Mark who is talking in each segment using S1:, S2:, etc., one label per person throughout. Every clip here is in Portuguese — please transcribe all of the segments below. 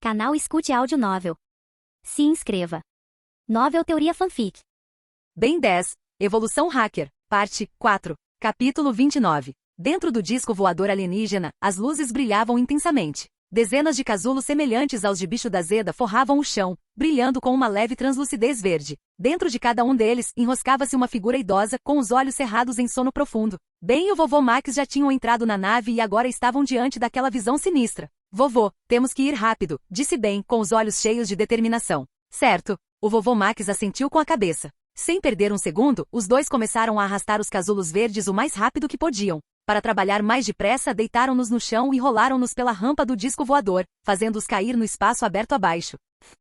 S1: Canal Escute Áudio Novel. Se inscreva. Novel Teoria Fanfic.
S2: Ben 10, Evolução Hacker, Parte 4, Capítulo 29. Dentro do disco voador alienígena, as luzes brilhavam intensamente. Dezenas de casulos semelhantes aos de bicho da Zeda forravam o chão, brilhando com uma leve translucidez verde. Dentro de cada um deles, enroscava-se uma figura idosa, com os olhos cerrados em sono profundo. Ben e o vovô Max já tinham entrado na nave e agora estavam diante daquela visão sinistra. Vovô, temos que ir rápido, disse Ben, com os olhos cheios de determinação. Certo. O vovô Max assentiu com a cabeça. Sem perder um segundo, os dois começaram a arrastar os casulos verdes o mais rápido que podiam. Para trabalhar mais depressa, deitaram-nos no chão e rolaram-nos pela rampa do disco voador, fazendo-os cair no espaço aberto abaixo.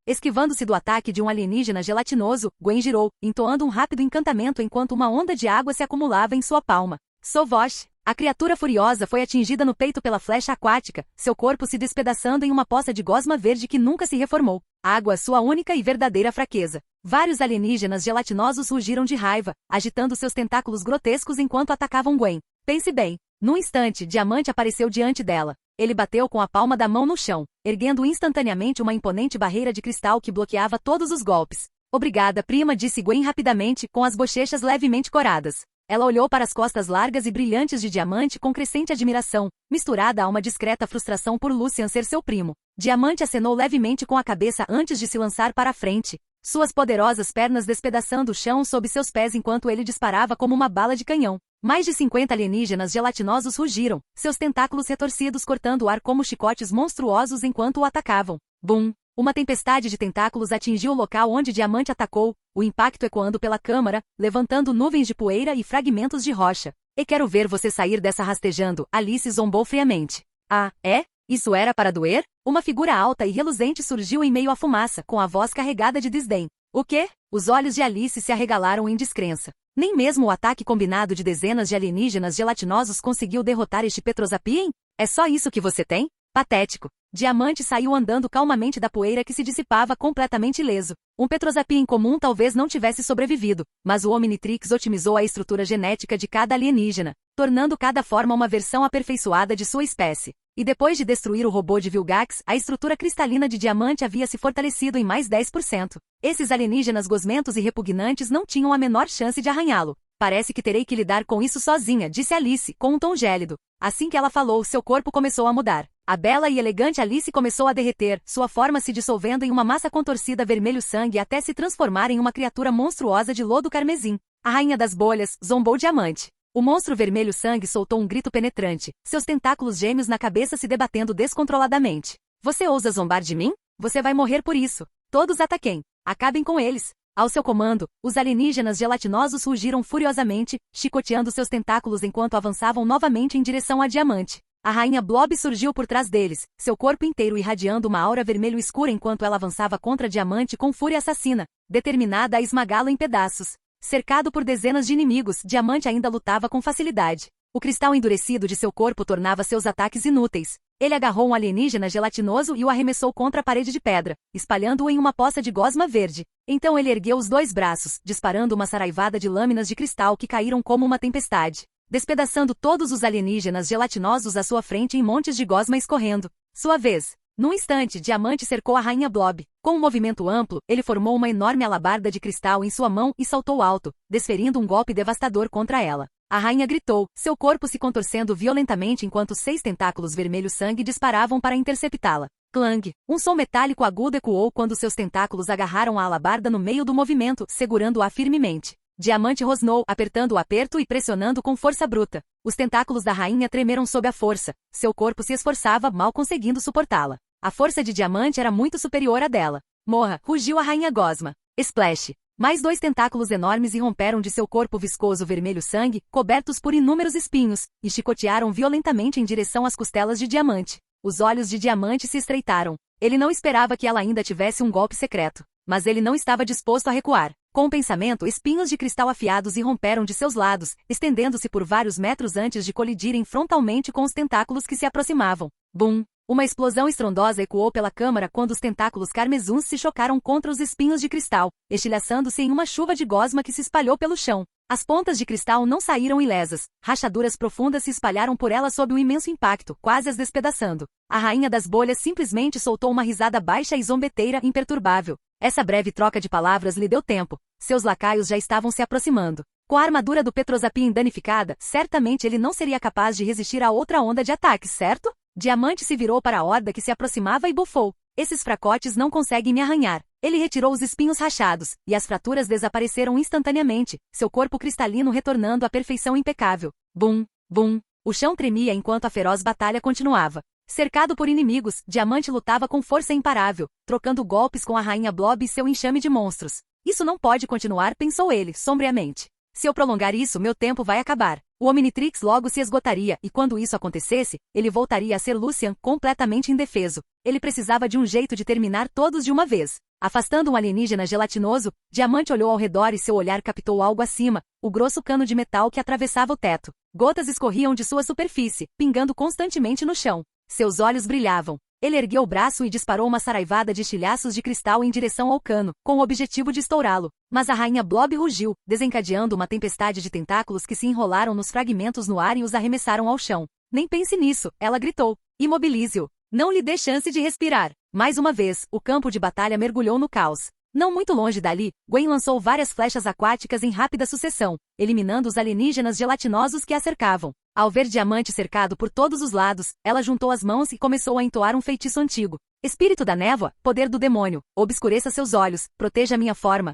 S2: Esquivando-se do ataque de um alienígena gelatinoso, Gwen girou, entoando um rápido encantamento enquanto uma onda de água se acumulava em sua palma. Sovosh! A criatura furiosa foi atingida no peito pela flecha aquática, seu corpo se despedaçando em uma poça de gosma verde que nunca se reformou. Água, sua única e verdadeira fraqueza. Vários alienígenas gelatinosos rugiram de raiva, agitando seus tentáculos grotescos enquanto atacavam Gwen. Pense bem. Num instante, Diamante apareceu diante dela. Ele bateu com a palma da mão no chão, erguendo instantaneamente uma imponente barreira de cristal que bloqueava todos os golpes. Obrigada, prima, disse Gwen rapidamente, com as bochechas levemente coradas. Ela olhou para as costas largas e brilhantes de Diamante com crescente admiração, misturada a uma discreta frustração por Lucian ser seu primo. Diamante acenou levemente com a cabeça antes de se lançar para a frente, suas poderosas pernas despedaçando o chão sob seus pés enquanto ele disparava como uma bala de canhão. Mais de 50 alienígenas gelatinosos rugiram, seus tentáculos retorcidos cortando o ar como chicotes monstruosos enquanto o atacavam. Bum! Uma tempestade de tentáculos atingiu o local onde Diamante atacou, o impacto ecoando pela câmara, levantando nuvens de poeira e fragmentos de rocha. E quero ver você sair dessa rastejando, Alice zombou friamente. Ah, é? Isso era para doer? Uma figura alta e reluzente surgiu em meio à fumaça, com a voz carregada de desdém. O quê? Os olhos de Alice se arregalaram em descrença. Nem mesmo o ataque combinado de dezenas de alienígenas gelatinosos conseguiu derrotar este Petrosapien? É só isso que você tem? Patético. Diamante saiu andando calmamente da poeira que se dissipava completamente ileso. Um Petrosapien comum talvez não tivesse sobrevivido, mas o Omnitrix otimizou a estrutura genética de cada alienígena, tornando cada forma uma versão aperfeiçoada de sua espécie. E depois de destruir o robô de Vilgax, a estrutura cristalina de Diamante havia se fortalecido em mais 10%. Esses alienígenas gosmentos e repugnantes não tinham a menor chance de arranhá-lo. Parece que terei que lidar com isso sozinha, disse Alice, com um tom gélido. Assim que ela falou, seu corpo começou a mudar. A bela e elegante Alice começou a derreter, sua forma se dissolvendo em uma massa contorcida vermelho-sangue até se transformar em uma criatura monstruosa de lodo carmesim. A rainha das bolhas, zombou Diamante. O monstro vermelho-sangue soltou um grito penetrante, seus tentáculos gêmeos na cabeça se debatendo descontroladamente. Você ousa zombar de mim? Você vai morrer por isso. Todos ataquem. Acabem com eles. Ao seu comando, os alienígenas gelatinosos rugiram furiosamente, chicoteando seus tentáculos enquanto avançavam novamente em direção a Diamante. A rainha Blob surgiu por trás deles, seu corpo inteiro irradiando uma aura vermelho escura enquanto ela avançava contra Diamante com fúria assassina, determinada a esmagá-lo em pedaços. Cercado por dezenas de inimigos, Diamante ainda lutava com facilidade. O cristal endurecido de seu corpo tornava seus ataques inúteis. Ele agarrou um alienígena gelatinoso e o arremessou contra a parede de pedra, espalhando-o em uma poça de gosma verde. Então ele ergueu os dois braços, disparando uma saraivada de lâminas de cristal que caíram como uma tempestade, despedaçando todos os alienígenas gelatinosos à sua frente em montes de gosma escorrendo. Sua vez. Num instante, Diamante cercou a rainha Blob. Com um movimento amplo, ele formou uma enorme alabarda de cristal em sua mão e saltou alto, desferindo um golpe devastador contra ela. A rainha gritou, seu corpo se contorcendo violentamente enquanto 6 tentáculos vermelho-sangue disparavam para interceptá-la. Clang! Um som metálico agudo ecoou quando seus tentáculos agarraram a alabarda no meio do movimento, segurando-a firmemente. Diamante rosnou, apertando o aperto e pressionando com força bruta. Os tentáculos da rainha tremeram sob a força. Seu corpo se esforçava, mal conseguindo suportá-la. A força de Diamante era muito superior à dela. Morra! Rugiu a rainha Gosma. Splash! Mais 2 tentáculos enormes irromperam de seu corpo viscoso vermelho-sangue, cobertos por inúmeros espinhos, e chicotearam violentamente em direção às costelas de Diamante. Os olhos de Diamante se estreitaram. Ele não esperava que ela ainda tivesse um golpe secreto. Mas ele não estava disposto a recuar. Com o pensamento, espinhos de cristal afiados irromperam de seus lados, estendendo-se por vários metros antes de colidirem frontalmente com os tentáculos que se aproximavam. Bum! Uma explosão estrondosa ecoou pela câmara quando os tentáculos carmesuns se chocaram contra os espinhos de cristal, estilhaçando-se em uma chuva de gosma que se espalhou pelo chão. As pontas de cristal não saíram ilesas, rachaduras profundas se espalharam por elas sob o imenso impacto, quase as despedaçando. A rainha das bolhas simplesmente soltou uma risada baixa e zombeteira imperturbável. Essa breve troca de palavras lhe deu tempo. Seus lacaios já estavam se aproximando. Com a armadura do Petrosapien danificada, certamente ele não seria capaz de resistir a outra onda de ataques, certo? Diamante se virou para a horda que se aproximava e bufou. Esses fracotes não conseguem me arranhar. Ele retirou os espinhos rachados, e as fraturas desapareceram instantaneamente, seu corpo cristalino retornando à perfeição impecável. Bum, bum. O chão tremia enquanto a feroz batalha continuava. Cercado por inimigos, Diamante lutava com força imparável, trocando golpes com a Rainha Blob e seu enxame de monstros. Isso não pode continuar, pensou ele, sombriamente. Se eu prolongar isso, meu tempo vai acabar. O Omnitrix logo se esgotaria, e quando isso acontecesse, ele voltaria a ser Lucian, completamente indefeso. Ele precisava de um jeito de terminar todos de uma vez. Afastando um alienígena gelatinoso, Diamante olhou ao redor e seu olhar captou algo acima, o grosso cano de metal que atravessava o teto. Gotas escorriam de sua superfície, pingando constantemente no chão. Seus olhos brilhavam. Ele ergueu o braço e disparou uma saraivada de estilhaços de cristal em direção ao cano, com o objetivo de estourá-lo. Mas a Rainha Blob rugiu, desencadeando uma tempestade de tentáculos que se enrolaram nos fragmentos no ar e os arremessaram ao chão. Nem pense nisso, ela gritou. Imobilize-o. Não lhe dê chance de respirar. Mais uma vez, o campo de batalha mergulhou no caos. Não muito longe dali, Gwen lançou várias flechas aquáticas em rápida sucessão, eliminando os alienígenas gelatinosos que a cercavam. Ao ver Diamante cercado por todos os lados, ela juntou as mãos e começou a entoar um feitiço antigo. Espírito da névoa, poder do demônio, obscureça seus olhos, proteja minha forma.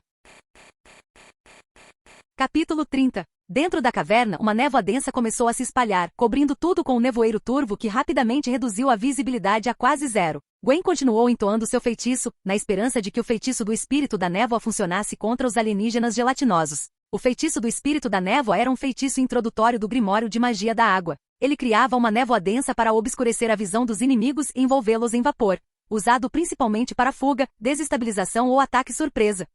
S2: Capítulo 30. Dentro da caverna, uma névoa densa começou a se espalhar, cobrindo tudo com um nevoeiro turvo que rapidamente reduziu a visibilidade a quase zero. Gwen continuou entoando seu feitiço, na esperança de que o feitiço do espírito da névoa funcionasse contra os alienígenas gelatinosos. O feitiço do espírito da névoa era um feitiço introdutório do Grimório de Magia da Água. Ele criava uma névoa densa para obscurecer a visão dos inimigos e envolvê-los em vapor, usado principalmente para fuga, desestabilização ou ataque surpresa.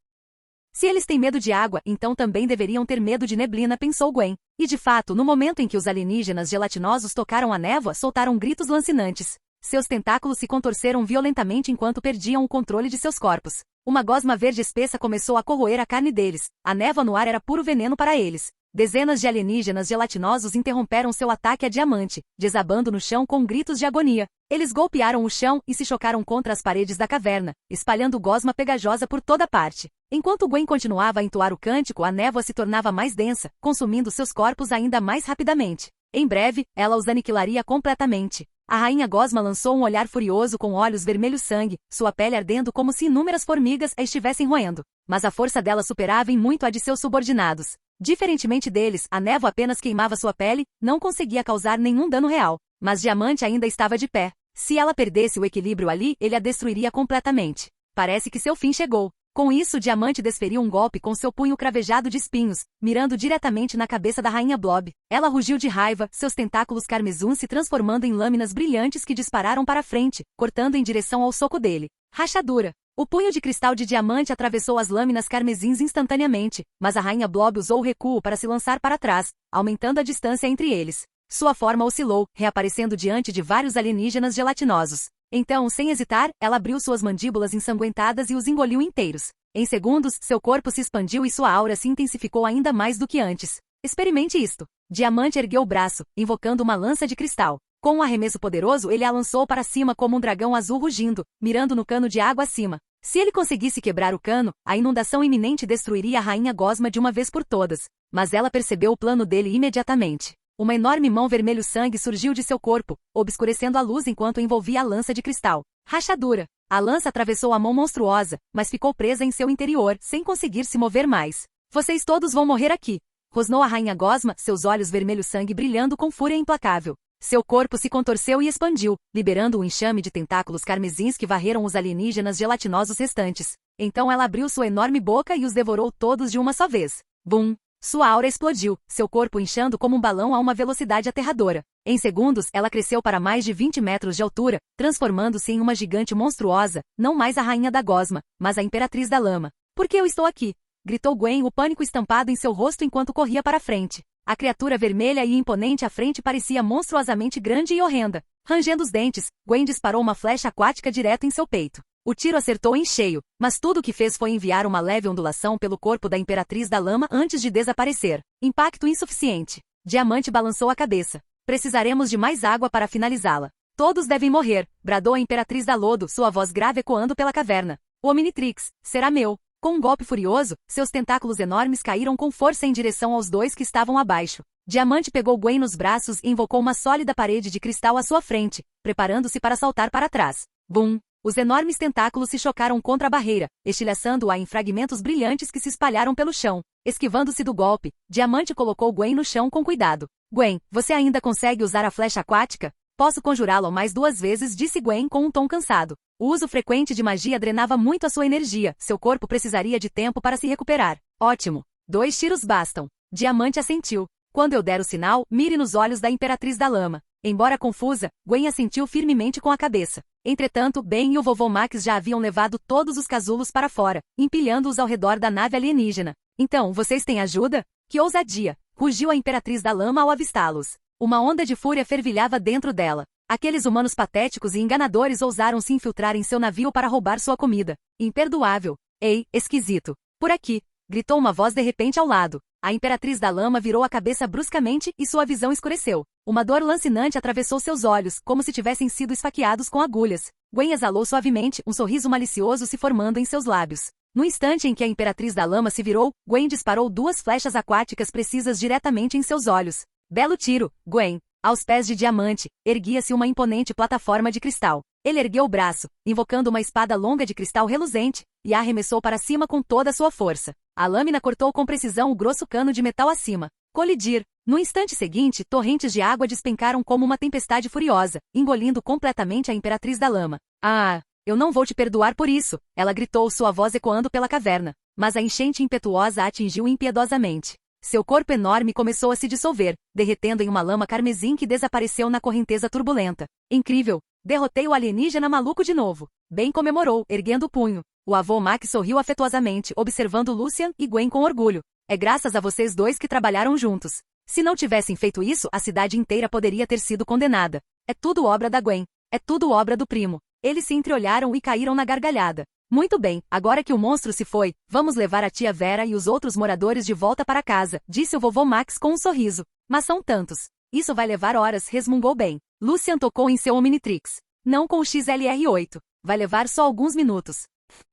S2: Se eles têm medo de água, então também deveriam ter medo de neblina, pensou Gwen. E de fato, no momento em que os alienígenas gelatinosos tocaram a névoa, soltaram gritos lancinantes. Seus tentáculos se contorceram violentamente enquanto perdiam o controle de seus corpos. Uma gosma verde espessa começou a corroer a carne deles. A névoa no ar era puro veneno para eles. Dezenas de alienígenas gelatinosos interromperam seu ataque a Diamante, desabando no chão com gritos de agonia. Eles golpearam o chão e se chocaram contra as paredes da caverna, espalhando gosma pegajosa por toda parte. Enquanto Gwen continuava a entoar o cântico, a névoa se tornava mais densa, consumindo seus corpos ainda mais rapidamente. Em breve, ela os aniquilaria completamente. A Rainha Gosma lançou um olhar furioso com olhos vermelhos sangue, sua pele ardendo como se inúmeras formigas a estivessem roendo. Mas a força dela superava em muito a de seus subordinados. Diferentemente deles, a névoa apenas queimava sua pele, não conseguia causar nenhum dano real. Mas Diamante ainda estava de pé. Se ela perdesse o equilíbrio ali, ele a destruiria completamente. Parece que seu fim chegou. Com isso, Diamante desferiu um golpe com seu punho cravejado de espinhos, mirando diretamente na cabeça da Rainha Blob. Ela rugiu de raiva, seus tentáculos carmesuns se transformando em lâminas brilhantes que dispararam para frente, cortando em direção ao soco dele. Rachadura. O punho de cristal de Diamante atravessou as lâminas carmesins instantaneamente, mas a Rainha Blob usou o recuo para se lançar para trás, aumentando a distância entre eles. Sua forma oscilou, reaparecendo diante de vários alienígenas gelatinosos. Então, sem hesitar, ela abriu suas mandíbulas ensanguentadas e os engoliu inteiros. Em segundos, seu corpo se expandiu e sua aura se intensificou ainda mais do que antes. Experimente isto. Diamante ergueu o braço, invocando uma lança de cristal. Com um arremesso poderoso, ele a lançou para cima como um dragão azul rugindo, mirando no cano de água acima. Se ele conseguisse quebrar o cano, a inundação iminente destruiria a Rainha Gosma de uma vez por todas. Mas ela percebeu o plano dele imediatamente. Uma enorme mão vermelho-sangue surgiu de seu corpo, obscurecendo a luz enquanto envolvia a lança de cristal. Rachadura. A lança atravessou a mão monstruosa, mas ficou presa em seu interior, sem conseguir se mover mais. Vocês todos vão morrer aqui. Rosnou a Rainha Gosma, seus olhos vermelho-sangue brilhando com fúria implacável. Seu corpo se contorceu e expandiu, liberando um enxame de tentáculos carmesins que varreram os alienígenas gelatinosos restantes. Então ela abriu sua enorme boca e os devorou todos de uma só vez. Bum! Sua aura explodiu, seu corpo inchando como um balão a uma velocidade aterradora. Em segundos, ela cresceu para mais de 20 metros de altura, transformando-se em uma gigante monstruosa, não mais a Rainha da Gosma, mas a Imperatriz da Lama. Por que eu estou aqui? Gritou Gwen, o pânico estampado em seu rosto enquanto corria para frente. A criatura vermelha e imponente à frente parecia monstruosamente grande e horrenda. Rangendo os dentes, Gwen disparou uma flecha aquática direto em seu peito. O tiro acertou em cheio, mas tudo o que fez foi enviar uma leve ondulação pelo corpo da Imperatriz da Lama antes de desaparecer. Impacto insuficiente. Diamante balançou a cabeça. Precisaremos de mais água para finalizá-la. Todos devem morrer, bradou a Imperatriz da Lodo, sua voz grave ecoando pela caverna. O Omnitrix, será meu. Com um golpe furioso, seus tentáculos enormes caíram com força em direção aos dois que estavam abaixo. Diamante pegou Gwen nos braços e invocou uma sólida parede de cristal à sua frente, preparando-se para saltar para trás. Bum! Os enormes tentáculos se chocaram contra a barreira, estilhaçando-a em fragmentos brilhantes que se espalharam pelo chão. Esquivando-se do golpe, Diamante colocou Gwen no chão com cuidado. Gwen, você ainda consegue usar a flecha aquática? Posso conjurá-lo mais 2 vezes, disse Gwen com um tom cansado. O uso frequente de magia drenava muito a sua energia, seu corpo precisaria de tempo para se recuperar. Ótimo. 2 tiros bastam. Diamante assentiu. Quando eu der o sinal, mire nos olhos da Imperatriz da Lama. Embora confusa, Gwen assentiu firmemente com a cabeça. Entretanto, Ben e o vovô Max já haviam levado todos os casulos para fora, empilhando-os ao redor da nave alienígena. Então, vocês têm ajuda? Que ousadia! Rugiu a Imperatriz da Lama ao avistá-los. Uma onda de fúria fervilhava dentro dela. Aqueles humanos patéticos e enganadores ousaram se infiltrar em seu navio para roubar sua comida. Imperdoável. Ei, esquisito. Por aqui! Gritou uma voz de repente ao lado. A Imperatriz da Lama virou a cabeça bruscamente e sua visão escureceu. Uma dor lancinante atravessou seus olhos, como se tivessem sido esfaqueados com agulhas. Gwen exalou suavemente, um sorriso malicioso se formando em seus lábios. No instante em que a Imperatriz da Lama se virou, Gwen disparou 2 flechas aquáticas precisas diretamente em seus olhos. Belo tiro, Gwen! Aos pés de Diamante, erguia-se uma imponente plataforma de cristal. Ele ergueu o braço, invocando uma espada longa de cristal reluzente, e a arremessou para cima com toda a sua força. A lâmina cortou com precisão o grosso cano de metal acima. Colidir. No instante seguinte, torrentes de água despencaram como uma tempestade furiosa, engolindo completamente a Imperatriz da Lama. Ah, eu não vou te perdoar por isso, ela gritou, sua voz ecoando pela caverna. Mas a enchente impetuosa a atingiu impiedosamente. Seu corpo enorme começou a se dissolver, derretendo em uma lama carmesim que desapareceu na correnteza turbulenta. Incrível! Derrotei o alienígena maluco de novo. Ben comemorou, erguendo o punho. O avô Max sorriu afetuosamente, observando Lucian e Gwen com orgulho. É graças a vocês dois que trabalharam juntos. Se não tivessem feito isso, a cidade inteira poderia ter sido condenada. É tudo obra da Gwen. É tudo obra do primo. Eles se entreolharam e caíram na gargalhada. Muito bem, agora que o monstro se foi, vamos levar a tia Vera e os outros moradores de volta para casa, disse o vovô Max com um sorriso. Mas são tantos. Isso vai levar horas, resmungou Ben. Lucian tocou em seu Omnitrix. Não com o XLR8. Vai levar só alguns minutos.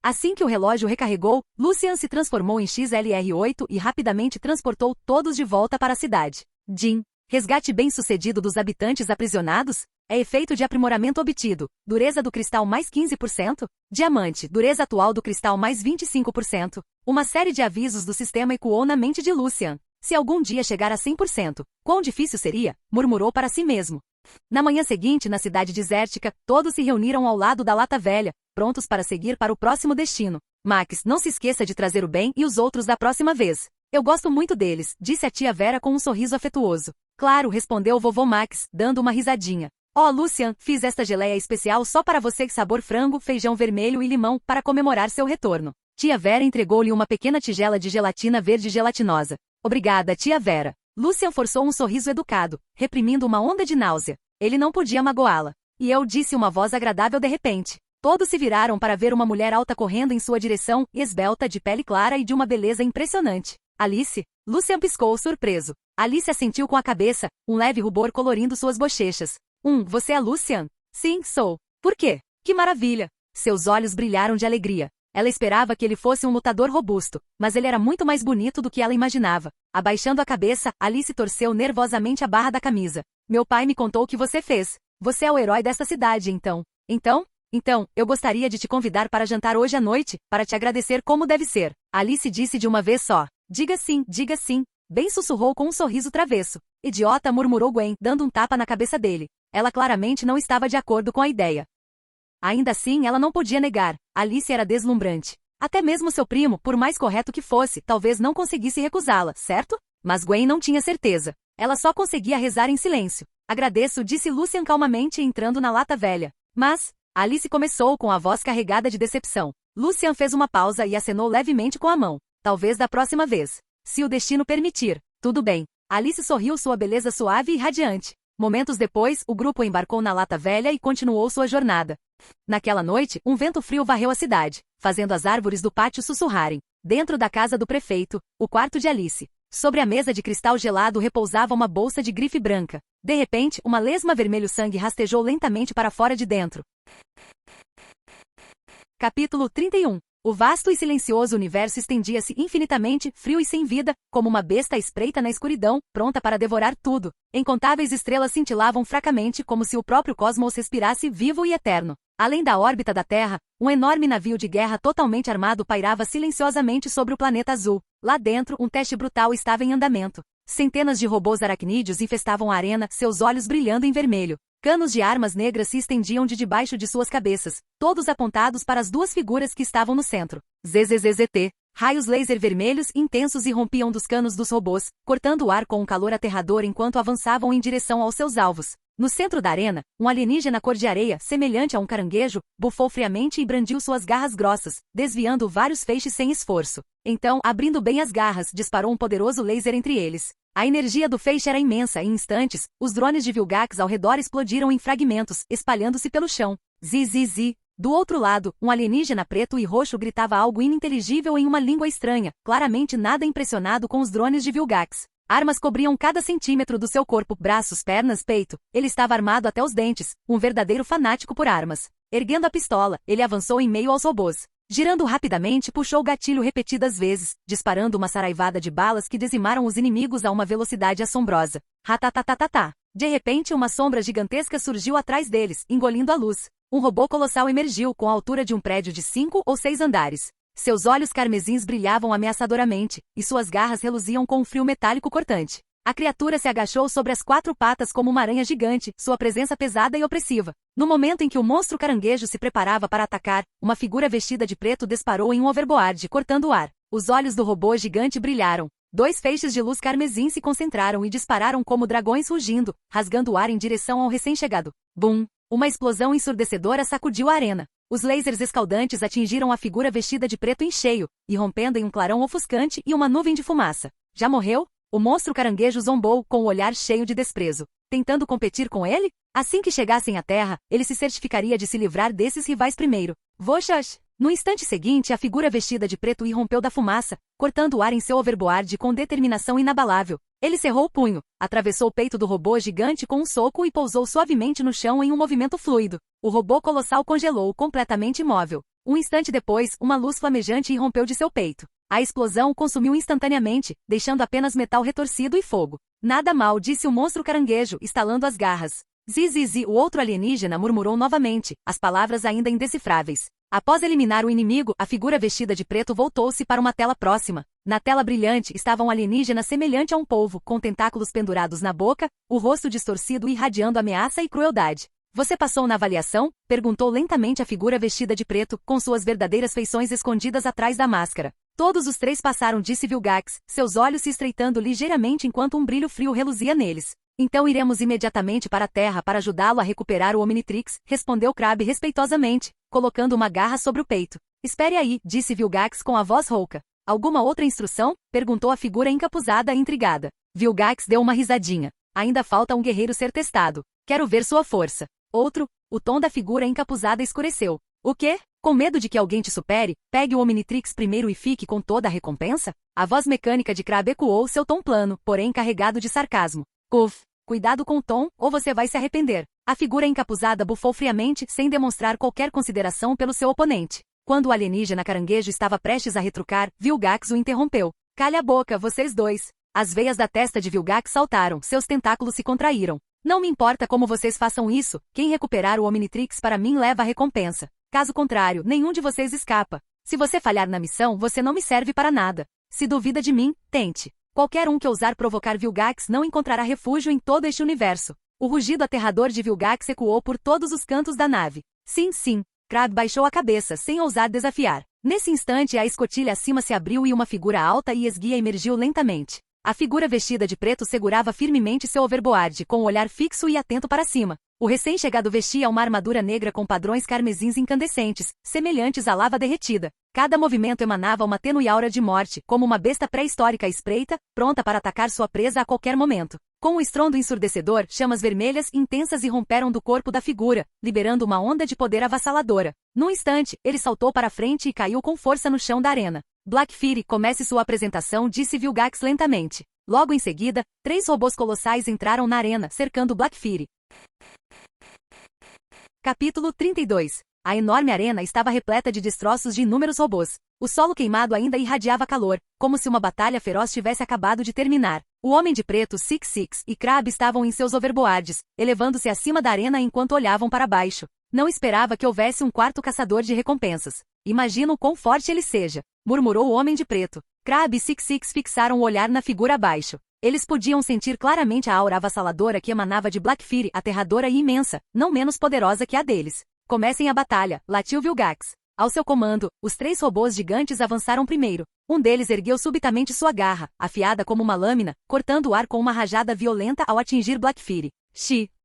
S2: Assim que o relógio recarregou, Lucian se transformou em XLR8 e rapidamente transportou todos de volta para a cidade. Jim. Resgate bem-sucedido dos habitantes aprisionados? É efeito de aprimoramento obtido. Dureza do cristal mais 15%. Diamante. Dureza atual do cristal mais 25%. Uma série de avisos do sistema ecoou na mente de Lucian. Se algum dia chegar a 100%, quão difícil seria? Murmurou para si mesmo. Na manhã seguinte, na cidade desértica, todos se reuniram ao lado da lata velha, prontos para seguir para o próximo destino. Max, não se esqueça de trazer o Ben e os outros da próxima vez. Eu gosto muito deles, disse a tia Vera com um sorriso afetuoso. Claro, respondeu o vovô Max, dando uma risadinha. Oh, Lucian, fiz esta geleia especial só para você, sabor frango, feijão vermelho e limão, para comemorar seu retorno. Tia Vera entregou-lhe uma pequena tigela de gelatina verde gelatinosa. Obrigada, tia Vera. Lucian forçou um sorriso educado, reprimindo uma onda de náusea. Ele não podia magoá-la. E eu, disse uma voz agradável de repente. Todos se viraram para ver uma mulher alta correndo em sua direção, esbelta, de pele clara e de uma beleza impressionante. Alice? Lucian piscou, surpreso. Alice assentiu com a cabeça, um leve rubor colorindo suas bochechas. Você é Lucian? Sim, sou. Por quê? Que maravilha! Seus olhos brilharam de alegria. Ela esperava que ele fosse um lutador robusto, mas ele era muito mais bonito do que ela imaginava. Abaixando a cabeça, Alice torceu nervosamente a barra da camisa. Meu pai me contou o que você fez. Você é o herói desta cidade, então. Então, eu gostaria de te convidar para jantar hoje à noite, para te agradecer como deve ser. Alice disse de uma vez só. Diga sim, diga sim. Ben sussurrou com um sorriso travesso. Idiota, murmurou Gwen, dando um tapa na cabeça dele. Ela claramente não estava de acordo com a ideia. Ainda assim, ela não podia negar. Alice era deslumbrante. Até mesmo seu primo, por mais correto que fosse, talvez não conseguisse recusá-la, certo? Mas Gwen não tinha certeza. Ela só conseguia rezar em silêncio. Agradeço, disse Lucian calmamente, entrando na lata velha. Mas, Alice começou com a voz carregada de decepção. Lucian fez uma pausa e acenou levemente com a mão. Talvez da próxima vez. Se o destino permitir. Tudo bem. Alice sorriu, sua beleza suave e radiante. Momentos depois, o grupo embarcou na Lata Velha e continuou sua jornada. Naquela noite, um vento frio varreu a cidade, fazendo as árvores do pátio sussurrarem. Dentro da casa do prefeito, o quarto de Alice. Sobre a mesa de cristal gelado repousava uma bolsa de grife branca. De repente, uma lesma vermelho-sangue rastejou lentamente para fora de dentro. Capítulo 31. O vasto e silencioso universo estendia-se infinitamente, frio e sem vida, como uma besta à espreita na escuridão, pronta para devorar tudo. Incontáveis estrelas cintilavam fracamente como se o próprio cosmos respirasse vivo e eterno. Além da órbita da Terra, um enorme navio de guerra totalmente armado pairava silenciosamente sobre o planeta azul. Lá dentro, um teste brutal estava em andamento. Centenas de robôs aracnídeos infestavam a arena, seus olhos brilhando em vermelho. Canos de armas negras se estendiam de debaixo de suas cabeças, todos apontados para as duas figuras que estavam no centro. ZZZZT. Raios laser vermelhos intensos irrompiam dos canos dos robôs, cortando o ar com um calor aterrador enquanto avançavam em direção aos seus alvos. No centro da arena, um alienígena cor de areia, semelhante a um caranguejo, bufou friamente e brandiu suas garras grossas, desviando vários feixes sem esforço. Então, abrindo bem as garras, disparou um poderoso laser entre eles. A energia do feixe era imensa e em instantes, os drones de Vilgax ao redor explodiram em fragmentos, espalhando-se pelo chão. Zizizi. Do outro lado, um alienígena preto e roxo gritava algo ininteligível em uma língua estranha, claramente nada impressionado com os drones de Vilgax. Armas cobriam cada centímetro do seu corpo, braços, pernas, peito. Ele estava armado até os dentes, um verdadeiro fanático por armas. Erguendo a pistola, ele avançou em meio aos robôs. Girando rapidamente, puxou o gatilho repetidas vezes, disparando uma saraivada de balas que dizimaram os inimigos a uma velocidade assombrosa. Ratatatatá. De repente, uma sombra gigantesca surgiu atrás deles, engolindo a luz. Um robô colossal emergiu com a altura de um prédio de 5 ou 6 andares. Seus olhos carmesins brilhavam ameaçadoramente, e suas garras reluziam com um frio metálico cortante. A criatura se agachou sobre as 4 patas como uma aranha gigante, sua presença pesada e opressiva. No momento em que o monstro caranguejo se preparava para atacar, uma figura vestida de preto disparou em um overboard, cortando o ar. Os olhos do robô gigante brilharam. 2 feixes de luz carmesim se concentraram e dispararam como dragões rugindo, rasgando o ar em direção ao recém-chegado. Bum! Uma explosão ensurdecedora sacudiu a arena. Os lasers escaldantes atingiram a figura vestida de preto em cheio, irrompendo em um clarão ofuscante e uma nuvem de fumaça. Já morreu? O monstro caranguejo zombou com o olhar cheio de desprezo. Tentando competir com ele? Assim que chegassem à Terra, ele se certificaria de se livrar desses rivais primeiro. Voxas! No instante seguinte, a figura vestida de preto irrompeu da fumaça, cortando o ar em seu overboard com determinação inabalável. Ele cerrou o punho, atravessou o peito do robô gigante com um soco e pousou suavemente no chão em um movimento fluido. O robô colossal congelou, completamente imóvel. Um instante depois, uma luz flamejante irrompeu de seu peito. A explosão o consumiu instantaneamente, deixando apenas metal retorcido e fogo. Nada mal, disse o monstro caranguejo, estalando as garras. Zizizi, o outro alienígena murmurou novamente, as palavras ainda indecifráveis. Após eliminar o inimigo, a figura vestida de preto voltou-se para uma tela próxima. Na tela brilhante estava um alienígena semelhante a um polvo, com tentáculos pendurados na boca, o rosto distorcido e irradiando ameaça e crueldade. Você passou na avaliação? Perguntou lentamente a figura vestida de preto, com suas verdadeiras feições escondidas atrás da máscara. Todos os 3 passaram, disse Vilgax, seus olhos se estreitando ligeiramente enquanto um brilho frio reluzia neles. Então iremos imediatamente para a Terra para ajudá-lo a recuperar o Omnitrix, respondeu Crabbe respeitosamente, colocando uma garra sobre o peito. Espere aí, disse Vilgax com a voz rouca. Alguma outra instrução? Perguntou a figura encapuzada e intrigada. Vilgax deu uma risadinha. Ainda falta um guerreiro ser testado. Quero ver sua força. Outro, o tom da figura encapuzada escureceu. O quê? Com medo de que alguém te supere, pegue o Omnitrix primeiro e fique com toda a recompensa? A voz mecânica de Crabbe ecoou seu tom plano, porém carregado de sarcasmo. Uf, cuidado com o tom, ou você vai se arrepender. A figura encapuzada bufou friamente, sem demonstrar qualquer consideração pelo seu oponente. Quando o alienígena caranguejo estava prestes a retrucar, Vilgax o interrompeu. Calha a boca, vocês dois. As veias da testa de Vilgax saltaram, seus tentáculos se contraíram. Não me importa como vocês façam isso, quem recuperar o Omnitrix para mim leva a recompensa. Caso contrário, nenhum de vocês escapa. Se você falhar na missão, você não me serve para nada. Se duvida de mim, tente. Qualquer um que ousar provocar Vilgax não encontrará refúgio em todo este universo. O rugido aterrador de Vilgax ecoou por todos os cantos da nave. Sim, sim. Crabbe baixou a cabeça, sem ousar desafiar. Nesse instante, a escotilha acima se abriu e uma figura alta e esguia emergiu lentamente. A figura vestida de preto segurava firmemente seu overboard, com o olhar fixo e atento para cima. O recém-chegado vestia uma armadura negra com padrões carmesins incandescentes, semelhantes à lava derretida. Cada movimento emanava uma tênue aura de morte, como uma besta pré-histórica à espreita, pronta para atacar sua presa a qualquer momento. Com um estrondo ensurdecedor, chamas vermelhas intensas irromperam do corpo da figura, liberando uma onda de poder avassaladora. Num instante, ele saltou para frente e caiu com força no chão da arena. Black Fury, comece sua apresentação, disse Vilgax lentamente. Logo em seguida, 3 robôs colossais entraram na arena, cercando Black Fury. Capítulo 32. A enorme arena estava repleta de destroços de inúmeros robôs. O solo queimado ainda irradiava calor, como se uma batalha feroz tivesse acabado de terminar. O Homem de Preto, Six e Crab estavam em seus overboards, elevando-se acima da arena enquanto olhavam para baixo. Não esperava que houvesse um quarto caçador de recompensas. Imagino o quão forte ele seja, murmurou o Homem de Preto. Crab e Six fixaram o olhar na figura abaixo. Eles podiam sentir claramente a aura avassaladora que emanava de Black Fury, aterradora e imensa, não menos poderosa que a deles. Comecem a batalha, latiu Vilgax. Ao seu comando, os 3 robôs gigantes avançaram primeiro. Um deles ergueu subitamente sua garra, afiada como uma lâmina, cortando o ar com uma rajada violenta ao atingir Black Fury.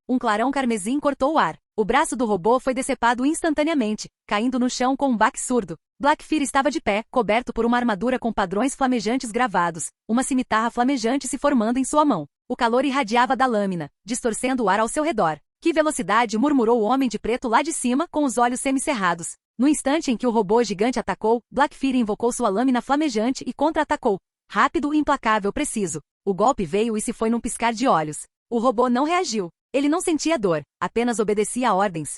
S2: Um clarão carmesim cortou o ar. O braço do robô foi decepado instantaneamente, caindo no chão com um baque surdo. Black Fury estava de pé, coberto por uma armadura com padrões flamejantes gravados, uma cimitarra flamejante se formando em sua mão. O calor irradiava da lâmina, distorcendo o ar ao seu redor. Que velocidade, murmurou o Homem de Preto lá de cima, com os olhos semicerrados. No instante em que o robô gigante atacou, Black Fury invocou sua lâmina flamejante e contra-atacou. Rápido, implacável, preciso. O golpe veio e se foi num piscar de olhos. O robô não reagiu. Ele não sentia dor, apenas obedecia a ordens.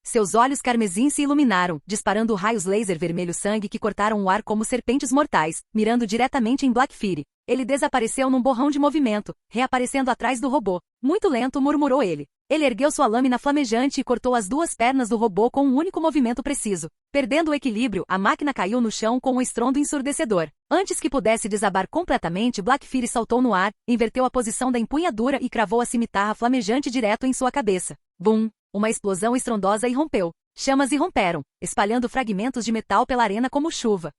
S2: Seus olhos carmesim se iluminaram, disparando raios laser vermelho-sangue que cortaram o ar como serpentes mortais, mirando diretamente em Black Fury. Ele desapareceu num borrão de movimento, reaparecendo atrás do robô. Muito lento, murmurou ele. Ele ergueu sua lâmina flamejante e cortou as 2 pernas do robô com um único movimento preciso. Perdendo o equilíbrio, a máquina caiu no chão com um estrondo ensurdecedor. Antes que pudesse desabar completamente, Black Fury saltou no ar, inverteu a posição da empunhadura e cravou a cimitarra flamejante direto em sua cabeça. Bum! Uma explosão estrondosa irrompeu. Chamas irromperam, espalhando fragmentos de metal pela arena como chuva.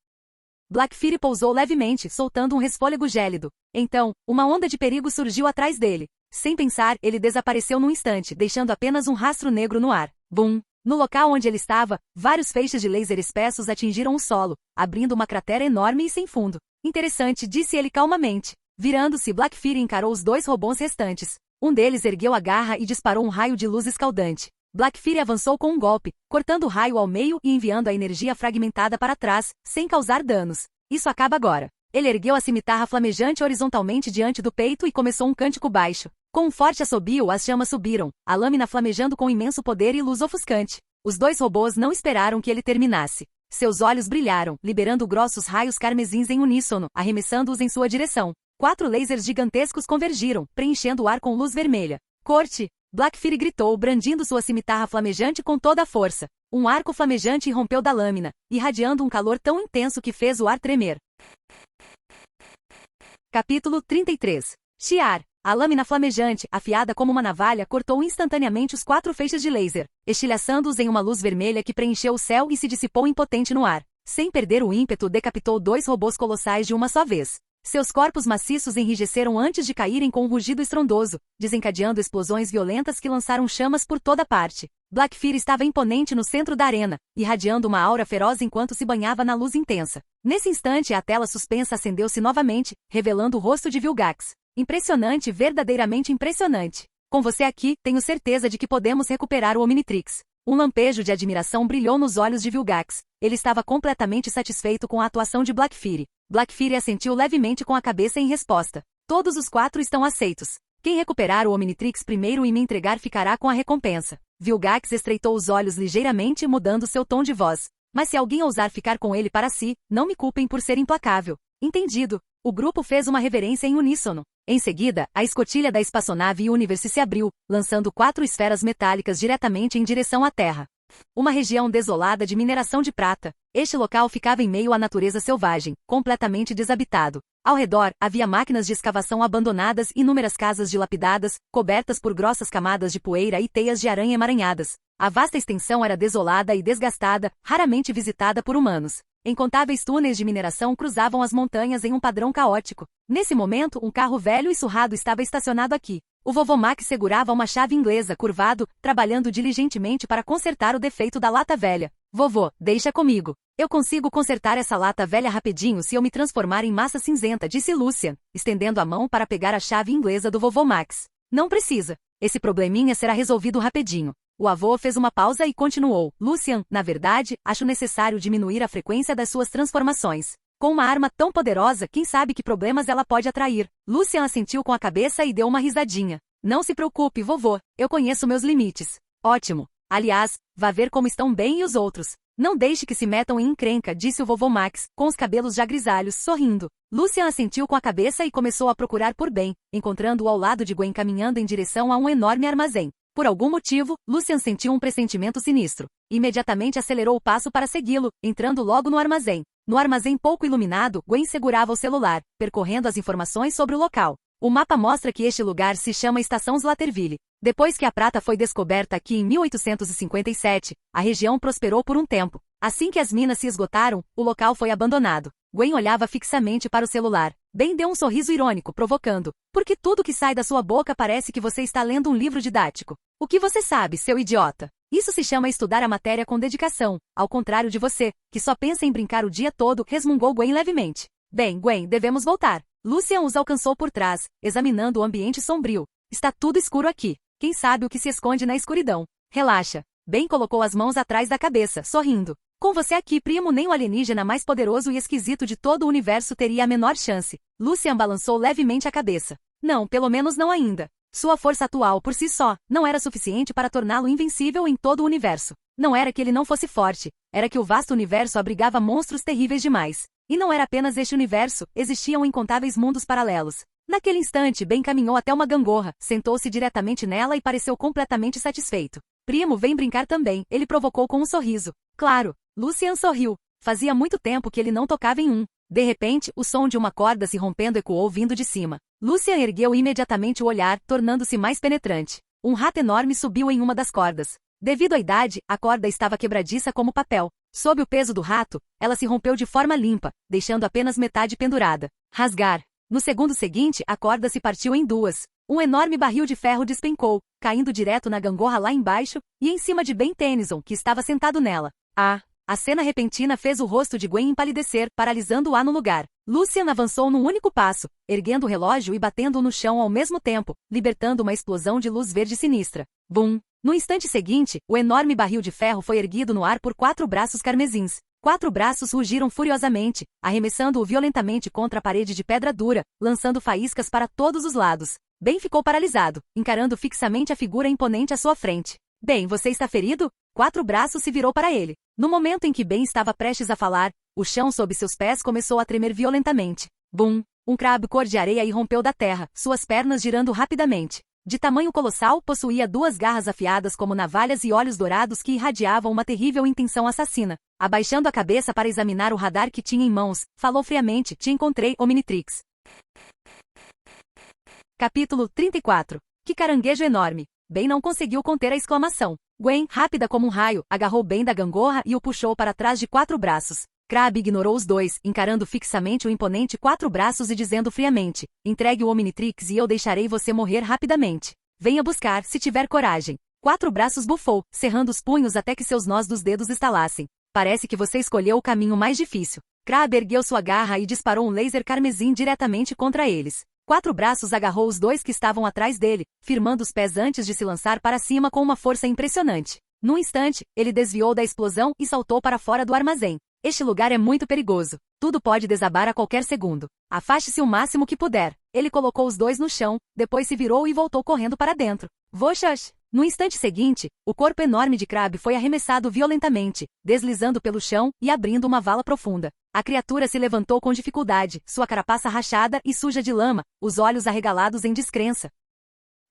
S2: Black Fury pousou levemente, soltando um resfôlego gélido. Então, uma onda de perigo surgiu atrás dele. Sem pensar, ele desapareceu num instante, deixando apenas um rastro negro no ar. Bum! No local onde ele estava, vários feixes de laser espessos atingiram o solo, abrindo uma cratera enorme e sem fundo. Interessante, disse ele calmamente. Virando-se, Black Fury encarou os 2 robôs restantes. Um deles ergueu a garra e disparou um raio de luz escaldante. Black Fury avançou com um golpe, cortando o raio ao meio e enviando a energia fragmentada para trás, sem causar danos. Isso acaba agora. Ele ergueu a cimitarra flamejante horizontalmente diante do peito e começou um cântico baixo. Com um forte assobio, as chamas subiram, a lâmina flamejando com imenso poder e luz ofuscante. Os 2 robôs não esperaram que ele terminasse. Seus olhos brilharam, liberando grossos raios carmesins em uníssono, arremessando-os em sua direção. 4 lasers gigantescos convergiram, preenchendo o ar com luz vermelha. Corte! Black Fury gritou, brandindo sua cimitarra flamejante com toda a força. Um arco flamejante irrompeu da lâmina, irradiando um calor tão intenso que fez o ar tremer. Capítulo 33. Shiar. A lâmina flamejante, afiada como uma navalha, cortou instantaneamente os 4 feixes de laser, estilhaçando-os em uma luz vermelha que preencheu o céu e se dissipou impotente no ar. Sem perder o ímpeto, decapitou 2 robôs colossais de uma só vez. Seus corpos maciços enrijeceram antes de caírem com um rugido estrondoso, desencadeando explosões violentas que lançaram chamas por toda parte. Black Fury estava imponente no centro da arena, irradiando uma aura feroz enquanto se banhava na luz intensa. Nesse instante, a tela suspensa acendeu-se novamente, revelando o rosto de Vilgax. Impressionante, verdadeiramente impressionante. Com você aqui, tenho certeza de que podemos recuperar o Omnitrix. Um lampejo de admiração brilhou nos olhos de Vilgax. Ele estava completamente satisfeito com a atuação de Black Fury. Black Fury assentiu levemente com a cabeça em resposta. Todos os 4 estão aceitos. Quem recuperar o Omnitrix primeiro e me entregar ficará com a recompensa. Vilgax estreitou os olhos ligeiramente, mudando seu tom de voz. Mas se alguém ousar ficar com ele para si, não me culpem por ser implacável. Entendido. O grupo fez uma reverência em uníssono. Em seguida, a escotilha da espaçonave Universe se abriu, lançando 4 esferas metálicas diretamente em direção à Terra. Uma região desolada de mineração de prata. Este local ficava em meio à natureza selvagem, completamente desabitado. Ao redor, havia máquinas de escavação abandonadas e inúmeras casas dilapidadas, cobertas por grossas camadas de poeira e teias de aranha emaranhadas. A vasta extensão era desolada e desgastada, raramente visitada por humanos. Incontáveis túneis de mineração cruzavam as montanhas em um padrão caótico. Nesse momento, um carro velho e surrado estava estacionado aqui. O vovô Mac segurava uma chave inglesa, curvado, trabalhando diligentemente para consertar o defeito da lata velha. Vovô, deixa comigo. Eu consigo consertar essa lata velha rapidinho se eu me transformar em massa cinzenta, disse Lucian, estendendo a mão para pegar a chave inglesa do vovô Max. Não precisa. Esse probleminha será resolvido rapidinho. O avô fez uma pausa e continuou. Lucian, na verdade, acho necessário diminuir a frequência das suas transformações. Com uma arma tão poderosa, quem sabe que problemas ela pode atrair. Lucian assentiu com a cabeça e deu uma risadinha. Não se preocupe, vovô. Eu conheço meus limites. Ótimo. Aliás, vá ver como estão bem e os outros. Não deixe que se metam em encrenca, disse o vovô Max, com os cabelos já grisalhos, sorrindo. Lucian assentiu com a cabeça e começou a procurar por Ben, encontrando-o ao lado de Gwen caminhando em direção a um enorme armazém. Por algum motivo, Lucian sentiu um pressentimento sinistro. Imediatamente acelerou o passo para segui-lo, entrando logo no armazém. No armazém pouco iluminado, Gwen segurava o celular, percorrendo as informações sobre o local. O mapa mostra que este lugar se chama Estação Slaterville. Depois que a prata foi descoberta aqui em 1857, a região prosperou por um tempo. Assim que as minas se esgotaram, o local foi abandonado. Gwen olhava fixamente para o celular. Ben deu um sorriso irônico, provocando. Porque tudo que sai da sua boca parece que você está lendo um livro didático. O que você sabe, seu idiota? Isso se chama estudar a matéria com dedicação, ao contrário de você, que só pensa em brincar o dia todo, resmungou Gwen levemente. Bem, Gwen, devemos voltar. Lucian os alcançou por trás, examinando o ambiente sombrio. Está tudo escuro aqui. Quem sabe o que se esconde na escuridão? Relaxa. Ben colocou as mãos atrás da cabeça, sorrindo. Com você aqui, primo, nem o alienígena mais poderoso e esquisito de todo o universo teria a menor chance. Lucian balançou levemente a cabeça. Não, pelo menos não ainda. Sua força atual por si só não era suficiente para torná-lo invencível em todo o universo. Não era que ele não fosse forte, era que o vasto universo abrigava monstros terríveis demais. E não era apenas este universo, existiam incontáveis mundos paralelos. Naquele instante, Ben caminhou até uma gangorra, sentou-se diretamente nela e pareceu completamente satisfeito. Primo, vem brincar também, ele provocou com um sorriso. Claro, Lucian sorriu. Fazia muito tempo que ele não tocava em um. De repente, o som de uma corda se rompendo ecoou vindo de cima. Lucian ergueu imediatamente o olhar, tornando-se mais penetrante. Um rato enorme subiu em uma das cordas. Devido à idade, a corda estava quebradiça como papel. Sob o peso do rato, ela se rompeu de forma limpa, deixando apenas metade pendurada. Rasgar. No segundo seguinte, a corda se partiu em duas. Um enorme barril de ferro despencou, caindo direto na gangorra lá embaixo, e em cima de Ben Tennyson, que estava sentado nela. A cena repentina fez o rosto de Gwen empalidecer, paralisando-a no lugar. Lucian avançou num único passo, erguendo o relógio e batendo-o no chão ao mesmo tempo, libertando uma explosão de luz verde sinistra. Bum! No instante seguinte, o enorme barril de ferro foi erguido no ar por 4 braços carmesins. 4 braços rugiram furiosamente, arremessando-o violentamente contra a parede de pedra dura, lançando faíscas para todos os lados. Ben ficou paralisado, encarando fixamente a figura imponente à sua frente. Ben, você está ferido? 4 braços se virou para ele. No momento em que Ben estava prestes a falar, o chão sob seus pés começou a tremer violentamente. Bum! Um crab cor de areia irrompeu da terra, suas pernas girando rapidamente. De tamanho colossal, possuía 2 garras afiadas como navalhas e olhos dourados que irradiavam uma terrível intenção assassina. Abaixando a cabeça para examinar o radar que tinha em mãos, falou friamente, te encontrei, Omnitrix. Capítulo 34. Que caranguejo enorme! Ben não conseguiu conter a exclamação. Gwen, rápida como um raio, agarrou Ben da gangorra e o puxou para trás de 4 braços. Crab ignorou os dois, encarando fixamente o imponente 4 braços e dizendo friamente, entregue o Omnitrix e eu deixarei você morrer rapidamente. Venha buscar, se tiver coragem. 4 braços bufou, cerrando os punhos até que seus nós dos dedos estalassem. Parece que você escolheu o caminho mais difícil. Crab ergueu sua garra e disparou um laser carmesim diretamente contra eles. 4 braços agarrou os 2 que estavam atrás dele, firmando os pés antes de se lançar para cima com uma força impressionante. Num instante, ele desviou da explosão e saltou para fora do armazém. Este lugar é muito perigoso. Tudo pode desabar a qualquer segundo. Afaste-se o máximo que puder. Ele colocou os 2 no chão, depois se virou e voltou correndo para dentro. Voxas! No instante seguinte, o corpo enorme de Crab foi arremessado violentamente, deslizando pelo chão e abrindo uma vala profunda. A criatura se levantou com dificuldade, sua carapaça rachada e suja de lama, os olhos arregalados em descrença.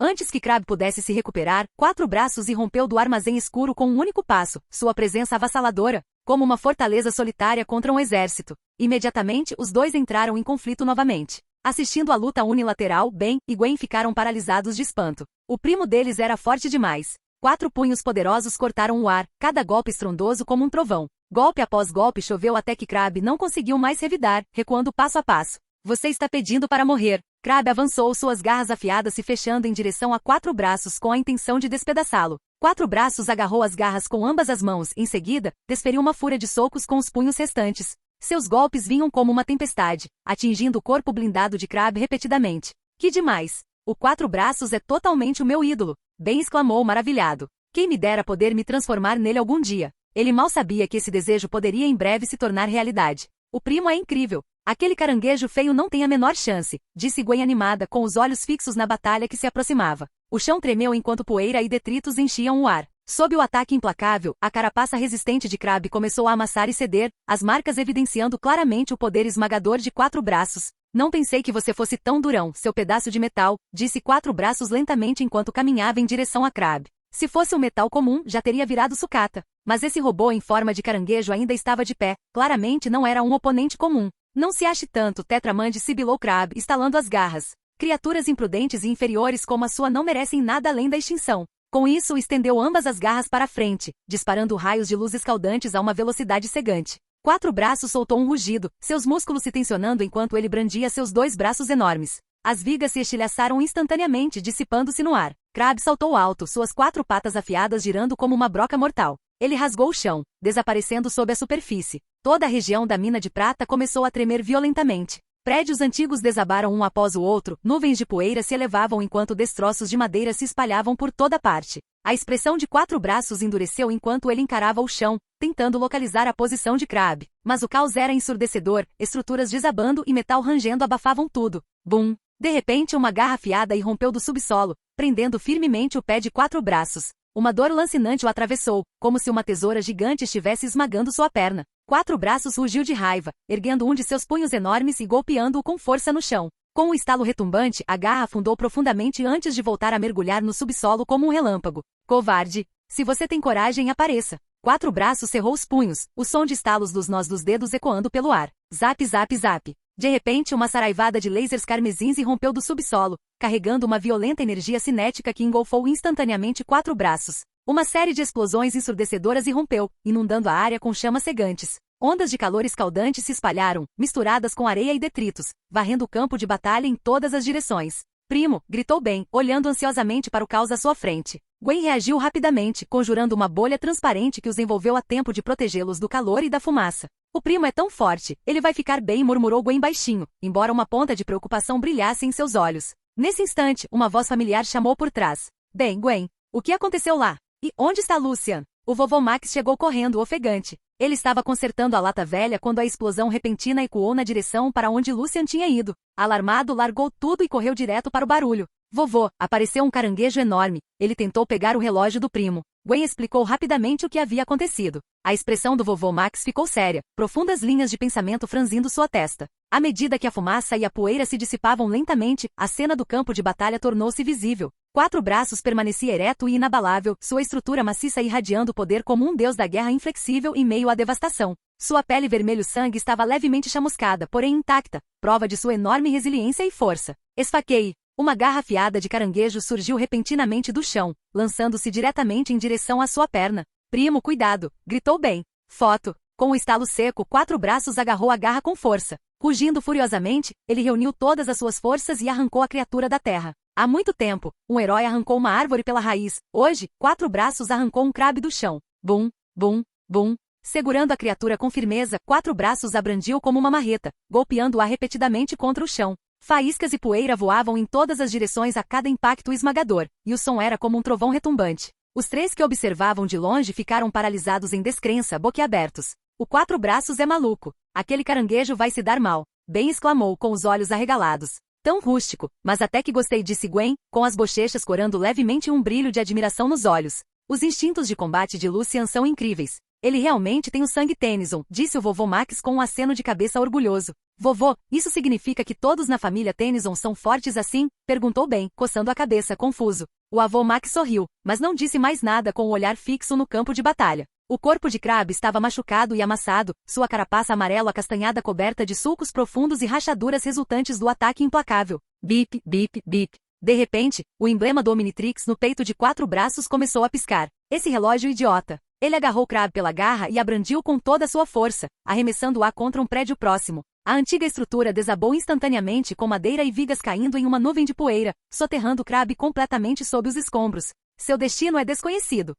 S2: Antes que Crab pudesse se recuperar, 4 braços irrompeu do armazém escuro com um único passo, sua presença avassaladora, como uma fortaleza solitária contra um exército. Imediatamente, os 2 entraram em conflito novamente. Assistindo à luta unilateral, Ben e Gwen ficaram paralisados de espanto. O primo deles era forte demais. 4 punhos poderosos cortaram o ar, cada golpe estrondoso como um trovão. Golpe após golpe choveu até que Crab não conseguiu mais revidar, recuando passo a passo. Você está pedindo para morrer. Crab avançou, suas garras afiadas se fechando em direção a 4 braços com a intenção de despedaçá-lo. Quatro Braços agarrou as garras com ambas as mãos, em seguida, desferiu uma fúria de socos com os punhos restantes. Seus golpes vinham como uma tempestade, atingindo o corpo blindado de Crabbe repetidamente. Que demais! O Quatro Braços é totalmente o meu ídolo, Ben exclamou maravilhado. Quem me dera poder me transformar nele algum dia. Ele mal sabia que esse desejo poderia em breve se tornar realidade. O primo é incrível. Aquele caranguejo feio não tem a menor chance, disse Gwen animada com os olhos fixos na batalha que se aproximava. O chão tremeu enquanto poeira e detritos enchiam o ar. Sob o ataque implacável, a carapaça resistente de Crabbe começou a amassar e ceder, as marcas evidenciando claramente o poder esmagador de Quatro Braços. Não pensei que você fosse tão durão, seu pedaço de metal, disse Quatro Braços lentamente enquanto caminhava em direção a Crabbe. Se fosse um metal comum, já teria virado sucata. Mas esse robô em forma de caranguejo ainda estava de pé, claramente não era um oponente comum. Não se ache tanto, Tetramand, sibilou Crabbe, estalando as garras. Criaturas imprudentes e inferiores como a sua não merecem nada além da extinção. Com isso, estendeu ambas as garras para a frente, disparando raios de luz escaldantes a uma velocidade cegante. Quatro Braços soltou um rugido, seus músculos se tensionando enquanto ele brandia seus dois braços enormes. As vigas se estilhaçaram instantaneamente, dissipando-se no ar. Crabbe saltou alto, suas quatro patas afiadas girando como uma broca mortal. Ele rasgou o chão, desaparecendo sob a superfície. Toda a região da mina de prata começou a tremer violentamente. Prédios antigos desabaram um após o outro, nuvens de poeira se elevavam enquanto destroços de madeira se espalhavam por toda parte. A expressão de Quatro Braços endureceu enquanto ele encarava o chão, tentando localizar a posição de Crabbe. Mas o caos era ensurdecedor, estruturas desabando e metal rangendo abafavam tudo. Bum! De repente uma garra afiada irrompeu do subsolo, prendendo firmemente o pé de Quatro Braços. Uma dor lancinante o atravessou, como se uma tesoura gigante estivesse esmagando sua perna. Quatro Braços rugiu de raiva, erguendo um de seus punhos enormes e golpeando-o com força no chão. Com um estalo retumbante, a garra afundou profundamente antes de voltar a mergulhar no subsolo como um relâmpago. Covarde! Se você tem coragem, apareça. Quatro Braços cerrou os punhos, o som de estalos dos nós dos dedos ecoando pelo ar. Zap, zap, zap. De repente, uma saraivada de lasers carmesins irrompeu do subsolo, carregando uma violenta energia cinética que engolfou instantaneamente Quatro Braços. Uma série de explosões ensurdecedoras irrompeu, inundando a área com chamas cegantes. Ondas de calor escaldante se espalharam, misturadas com areia e detritos, varrendo o campo de batalha em todas as direções. Primo, gritou Ben, olhando ansiosamente para o caos à sua frente. Gwen reagiu rapidamente, conjurando uma bolha transparente que os envolveu a tempo de protegê-los do calor e da fumaça. O primo é tão forte, ele vai ficar bem, murmurou Gwen baixinho, embora uma ponta de preocupação brilhasse em seus olhos. Nesse instante, uma voz familiar chamou por trás. Bem, Gwen, o que aconteceu lá? E onde está Lucian? O vovô Max chegou correndo, ofegante. Ele estava consertando a lata velha quando a explosão repentina ecoou na direção para onde Lucian tinha ido. Alarmado, largou tudo e correu direto para o barulho. Vovô, apareceu um caranguejo enorme. Ele tentou pegar o relógio do primo. Gwen explicou rapidamente o que havia acontecido. A expressão do vovô Max ficou séria, profundas linhas de pensamento franzindo sua testa. À medida que a fumaça e a poeira se dissipavam lentamente, a cena do campo de batalha tornou-se visível. Quatro Braços permanecia ereto e inabalável, sua estrutura maciça irradiando poder como um deus da guerra inflexível em meio à devastação. Sua pele vermelho-sangue estava levemente chamuscada, porém intacta, prova de sua enorme resiliência e força. Esfaqueie! Uma garra afiada de caranguejo surgiu repentinamente do chão, lançando-se diretamente em direção à sua perna. Primo, cuidado! Gritou Ben. Foto! Com um estalo seco, Quatro Braços agarrou a garra com força. Rugindo furiosamente, ele reuniu todas as suas forças e arrancou a criatura da terra. Há muito tempo, um herói arrancou uma árvore pela raiz. Hoje, Quatro Braços arrancou um Crabbe do chão. Bum, bum, bum. Segurando a criatura com firmeza, Quatro Braços a brandiu como uma marreta, golpeando-a repetidamente contra o chão. Faíscas e poeira voavam em todas as direções a cada impacto esmagador, e o som era como um trovão retumbante. Os três que observavam de longe ficaram paralisados em descrença, boquiabertos. O Quatro Braços é maluco. Aquele caranguejo vai se dar mal. Ben exclamou com os olhos arregalados. Tão rústico, mas até que gostei, disse Gwen, com as bochechas corando levemente um brilho de admiração nos olhos. Os instintos de combate de Lucian são incríveis. Ele realmente tem o sangue Tennyson, disse o vovô Max com um aceno de cabeça orgulhoso. Vovô, isso significa que todos na família Tennyson são fortes assim? Perguntou Ben, coçando a cabeça, confuso. O avô Max sorriu, mas não disse mais nada com o olhar fixo no campo de batalha. O corpo de Crabbe estava machucado e amassado, sua carapaça amarelo-acastanhada coberta de sulcos profundos e rachaduras resultantes do ataque implacável. Bip, bip, bip. De repente, o emblema do Omnitrix no peito de Quatro Braços começou a piscar. Esse relógio idiota. Ele agarrou Crabbe pela garra e a brandiu com toda a sua força, arremessando-a contra um prédio próximo. A antiga estrutura desabou instantaneamente com madeira e vigas caindo em uma nuvem de poeira, soterrando Crabbe completamente sob os escombros. Seu destino é desconhecido.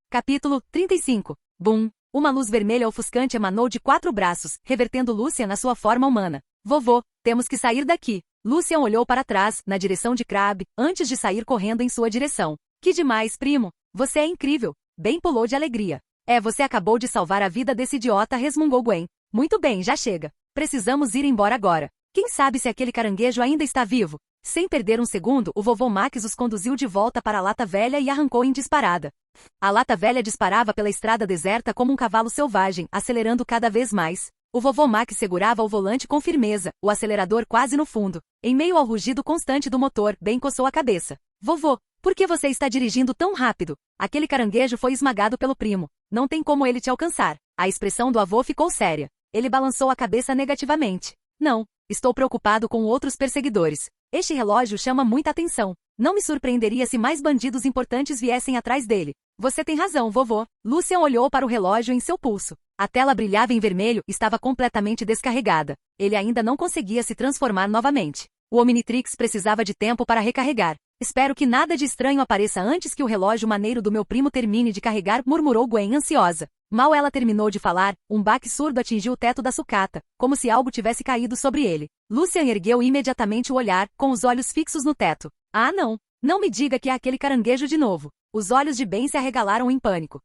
S2: Capítulo 35. Boom! Uma luz vermelha ofuscante emanou de 4 braços, revertendo Lucian na sua forma humana. Vovô, temos que sair daqui. Lucian olhou para trás, na direção de Crabbe, antes de sair correndo em sua direção. Que demais, primo! Você é incrível! Ben pulou de alegria. Você acabou de salvar a vida desse idiota, resmungou Gwen. Muito bem, já chega. Precisamos ir embora agora. Quem sabe se aquele caranguejo ainda está vivo? Sem perder um segundo, o vovô Max os conduziu de volta para a lata velha e arrancou em disparada. A lata velha disparava pela estrada deserta como um cavalo selvagem, acelerando cada vez mais. O vovô Max segurava o volante com firmeza, o acelerador quase no fundo. Em meio ao rugido constante do motor, Ben coçou a cabeça. Vovô, por que você está dirigindo tão rápido? Aquele caranguejo foi esmagado pelo primo. Não tem como ele te alcançar. A expressão do avô ficou séria. Ele balançou a cabeça negativamente. Não, estou preocupado com outros perseguidores. Este relógio chama muita atenção. Não me surpreenderia se mais bandidos importantes viessem atrás dele. Você tem razão, vovô. Lucian olhou para o relógio em seu pulso. A tela brilhava em vermelho, estava completamente descarregada. Ele ainda não conseguia se transformar novamente. O Omnitrix precisava de tempo para recarregar. Espero que nada de estranho apareça antes que o relógio maneiro do meu primo termine de carregar, murmurou Gwen ansiosa. Mal ela terminou de falar, um baque surdo atingiu o teto da sucata, como se algo tivesse caído sobre ele. Lucian ergueu imediatamente o olhar, com os olhos fixos no teto. Ah não! Não me diga que é aquele caranguejo de novo. Os olhos de Ben se arregalaram em pânico.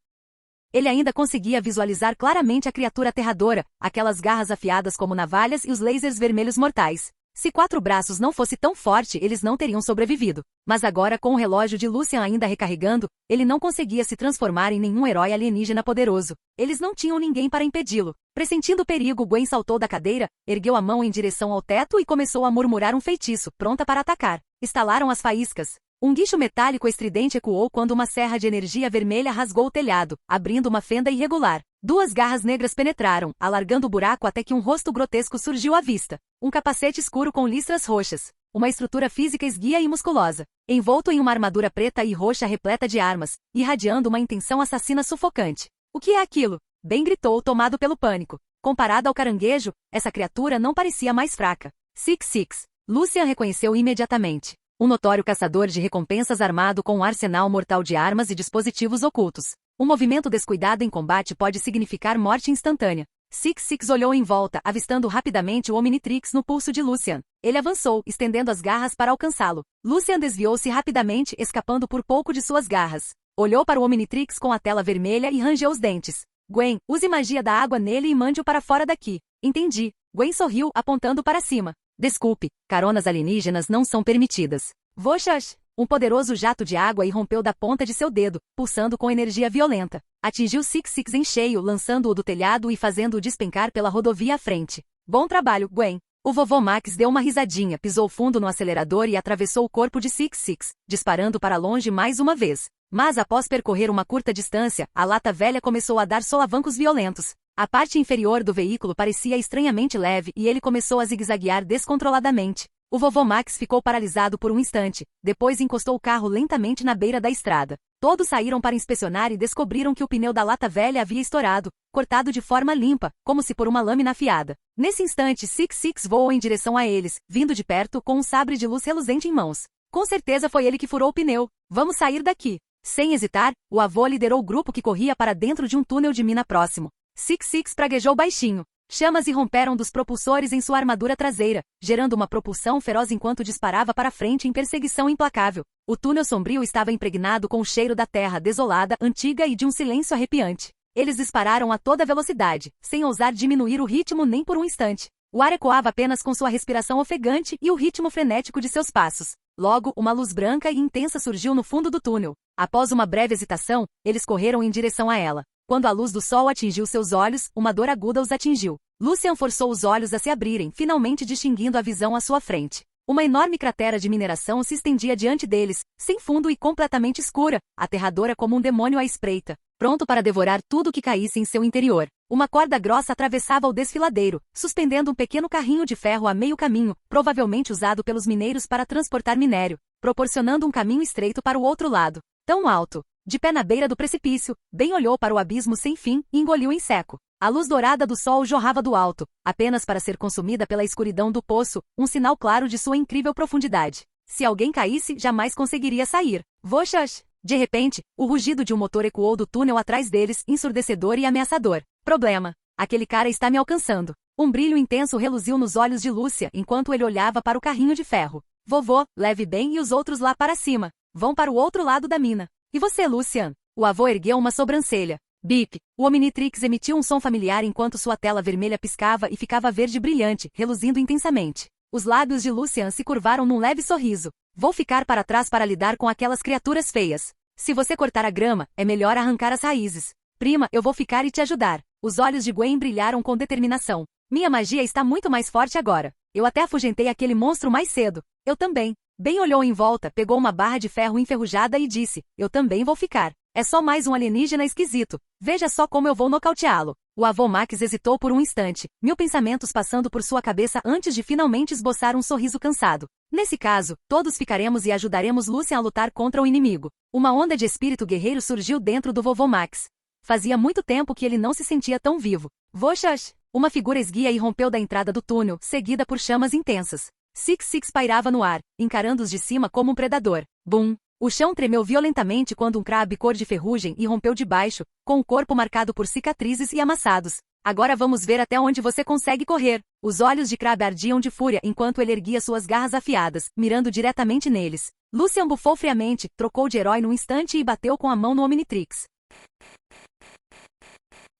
S2: Ele ainda conseguia visualizar claramente a criatura aterradora, aquelas garras afiadas como navalhas e os lasers vermelhos mortais. Se 4 braços não fosse tão forte, eles não teriam sobrevivido. Mas agora, com o relógio de Lucian ainda recarregando, ele não conseguia se transformar em nenhum herói alienígena poderoso. Eles não tinham ninguém para impedi-lo. Pressentindo o perigo, Gwen saltou da cadeira, ergueu a mão em direção ao teto e começou a murmurar um feitiço, pronta para atacar. Estalaram as faíscas. Um guincho metálico estridente ecoou quando uma serra de energia vermelha rasgou o telhado, abrindo uma fenda irregular. 2 garras negras penetraram, alargando o buraco até que um rosto grotesco surgiu à vista. Um capacete escuro com listras roxas. Uma estrutura física esguia e musculosa. Envolto em uma armadura preta e roxa repleta de armas, irradiando uma intenção assassina sufocante. O que é aquilo? Ben gritou, tomado pelo pânico. Comparado ao caranguejo, essa criatura não parecia mais fraca. Six. Lucian reconheceu imediatamente. Um notório caçador de recompensas armado com um arsenal mortal de armas e dispositivos ocultos. Um movimento descuidado em combate pode significar morte instantânea. Six olhou em volta, avistando rapidamente o Omnitrix no pulso de Lucian. Ele avançou, estendendo as garras para alcançá-lo. Lucian desviou-se rapidamente, escapando por pouco de suas garras. Olhou para o Omnitrix com a tela vermelha e rangeu os dentes. Gwen, use magia da água nele e mande-o para fora daqui. Entendi. Gwen sorriu, apontando para cima. Desculpe, caronas alienígenas não são permitidas. Voxas! Um poderoso jato de água irrompeu da ponta de seu dedo, pulsando com energia violenta. Atingiu Six em cheio, lançando-o do telhado e fazendo-o despencar pela rodovia à frente. Bom trabalho, Gwen. O vovô Max deu uma risadinha, pisou fundo no acelerador e atravessou o corpo de Six, disparando para longe mais uma vez. Mas após percorrer uma curta distância, a lata velha começou a dar solavancos violentos. A parte inferior do veículo parecia estranhamente leve e ele começou a zigue-zaguear descontroladamente. O vovô Max ficou paralisado por um instante, depois encostou o carro lentamente na beira da estrada. Todos saíram para inspecionar e descobriram que o pneu da lata velha havia estourado, cortado de forma limpa, como se por uma lâmina afiada. Nesse instante, Six voou em direção a eles, vindo de perto com um sabre de luz reluzente em mãos. Com certeza foi ele que furou o pneu. Vamos sair daqui. Sem hesitar, o avô liderou o grupo que corria para dentro de um túnel de mina próximo. Six praguejou baixinho. Chamas irromperam dos propulsores em sua armadura traseira, gerando uma propulsão feroz enquanto disparava para frente em perseguição implacável. O túnel sombrio estava impregnado com o cheiro da terra desolada, antiga e de um silêncio arrepiante. Eles dispararam a toda velocidade, sem ousar diminuir o ritmo nem por um instante. O ar ecoava apenas com sua respiração ofegante e o ritmo frenético de seus passos. Logo, uma luz branca e intensa surgiu no fundo do túnel. Após uma breve hesitação, eles correram em direção a ela. Quando a luz do sol atingiu seus olhos, uma dor aguda os atingiu. Lucian forçou os olhos a se abrirem, finalmente distinguindo a visão à sua frente. Uma enorme cratera de mineração se estendia diante deles, sem fundo e completamente escura, aterradora como um demônio à espreita, pronto para devorar tudo que caísse em seu interior. Uma corda grossa atravessava o desfiladeiro, suspendendo um pequeno carrinho de ferro a meio caminho, provavelmente usado pelos mineiros para transportar minério, proporcionando um caminho estreito para o outro lado. Tão alto. De pé na beira do precipício, Ben olhou para o abismo sem fim e engoliu em seco. A luz dourada do sol jorrava do alto, apenas para ser consumida pela escuridão do poço, um sinal claro de sua incrível profundidade. Se alguém caísse, jamais conseguiria sair. Voxas! De repente, o rugido de um motor ecoou do túnel atrás deles, ensurdecedor e ameaçador. Problema. Aquele cara está me alcançando. Um brilho intenso reluziu nos olhos de Lúcia enquanto ele olhava para o carrinho de ferro. Vovô, leve bem e os outros lá para cima. Vão para o outro lado da mina. E você, Lucian? O avô ergueu uma sobrancelha. Bip! O Omnitrix emitiu um som familiar enquanto sua tela vermelha piscava e ficava verde brilhante, reluzindo intensamente. Os lábios de Lucian se curvaram num leve sorriso. Vou ficar para trás para lidar com aquelas criaturas feias. Se você cortar a grama, é melhor arrancar as raízes. Prima, eu vou ficar e te ajudar. Os olhos de Gwen brilharam com determinação. Minha magia está muito mais forte agora. Eu até afugentei aquele monstro mais cedo. Eu também. Ben olhou em volta, pegou uma barra de ferro enferrujada e disse, eu também vou ficar. É só mais um alienígena esquisito. Veja só como eu vou nocauteá-lo. O avô Max hesitou por um instante, 1000 pensamentos passando por sua cabeça antes de finalmente esboçar um sorriso cansado. Nesse caso, todos ficaremos e ajudaremos Lucian a lutar contra o inimigo. Uma onda de espírito guerreiro surgiu dentro do vovô Max. Fazia muito tempo que ele não se sentia tão vivo. Voxas! Uma figura esguia irrompeu da entrada do túnel, seguida por chamas intensas. Six pairava no ar, encarando-os de cima como um predador. Bum! O chão tremeu violentamente quando um Crab cor de ferrugem irrompeu de baixo, com o corpo marcado por cicatrizes e amassados. Agora vamos ver até onde você consegue correr. Os olhos de Crab ardiam de fúria enquanto ele erguia suas garras afiadas, mirando diretamente neles. Lucian bufou friamente, trocou de herói num instante e bateu com a mão no Omnitrix.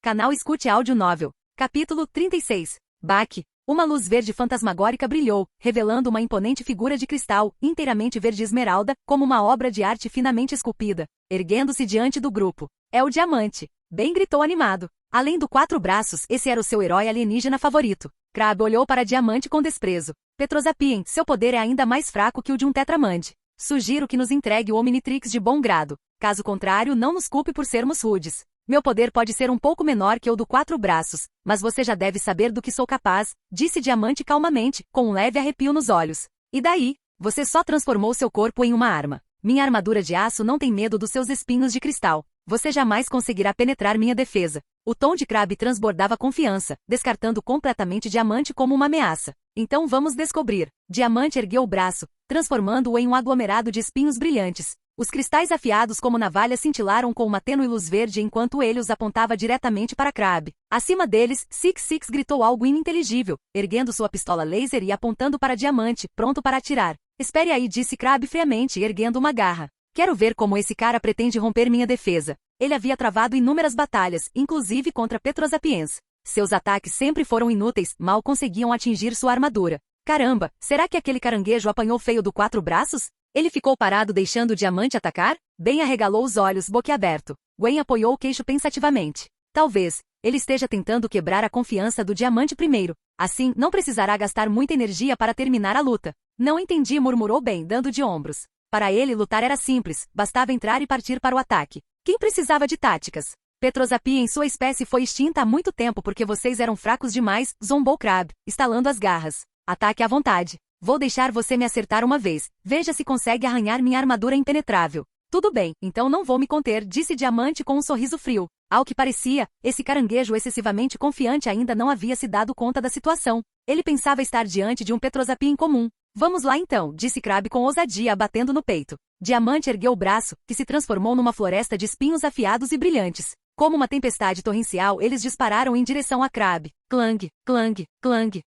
S2: Canal Escute Áudio Novel. Capítulo 36. Baque. Uma luz verde fantasmagórica brilhou, revelando uma imponente figura de cristal, inteiramente verde esmeralda, como uma obra de arte finamente esculpida, erguendo-se diante do grupo. É o Diamante. Ben gritou animado. Além do 4 braços, esse era o seu herói alienígena favorito. Crab olhou para Diamante com desprezo. Petrosapien, seu poder é ainda mais fraco que o de um Tetramand. Sugiro que nos entregue o Omnitrix de bom grado. Caso contrário, não nos culpe por sermos rudes. Meu poder pode ser um pouco menor que o do 4 braços, mas você já deve saber do que sou capaz, disse Diamante calmamente, com um leve arrepio nos olhos. E daí? Você só transformou seu corpo em uma arma. Minha armadura de aço não tem medo dos seus espinhos de cristal. Você jamais conseguirá penetrar minha defesa. O tom de Crab transbordava confiança, descartando completamente Diamante como uma ameaça. Então vamos descobrir. Diamante ergueu o braço, transformando-o em um aglomerado de espinhos brilhantes. Os cristais afiados como navalhas cintilaram com uma tênue luz verde enquanto ele os apontava diretamente para Crab. Acima deles, Six gritou algo ininteligível, erguendo sua pistola laser e apontando para Diamante, pronto para atirar. Espere aí, disse Crab friamente, erguendo uma garra. Quero ver como esse cara pretende romper minha defesa. Ele havia travado inúmeras batalhas, inclusive contra Petrosapiens. Seus ataques sempre foram inúteis, mal conseguiam atingir sua armadura. Caramba, será que aquele caranguejo apanhou feio do 4 braços? Ele ficou parado deixando o Diamante atacar? Ben arregalou os olhos, boquiaberto. Gwen apoiou o queixo pensativamente. Talvez, ele esteja tentando quebrar a confiança do Diamante primeiro. Assim, não precisará gastar muita energia para terminar a luta. Não entendi, murmurou Ben, dando de ombros. Para ele, lutar era simples, bastava entrar e partir para o ataque. Quem precisava de táticas? Petrosapien, sua espécie foi extinta há muito tempo porque vocês eram fracos demais, zombou Crab, estalando as garras. Ataque à vontade. Vou deixar você me acertar uma vez. Veja se consegue arranhar minha armadura impenetrável. Tudo bem, então não vou me conter, disse Diamante com um sorriso frio. Ao que parecia, esse caranguejo excessivamente confiante ainda não havia se dado conta da situação. Ele pensava estar diante de um Petrosapien comum. Vamos lá então, disse Crab com ousadia, batendo no peito. Diamante ergueu o braço, que se transformou numa floresta de espinhos afiados e brilhantes. Como uma tempestade torrencial, eles dispararam em direção a Crab. Clang, clang, clang.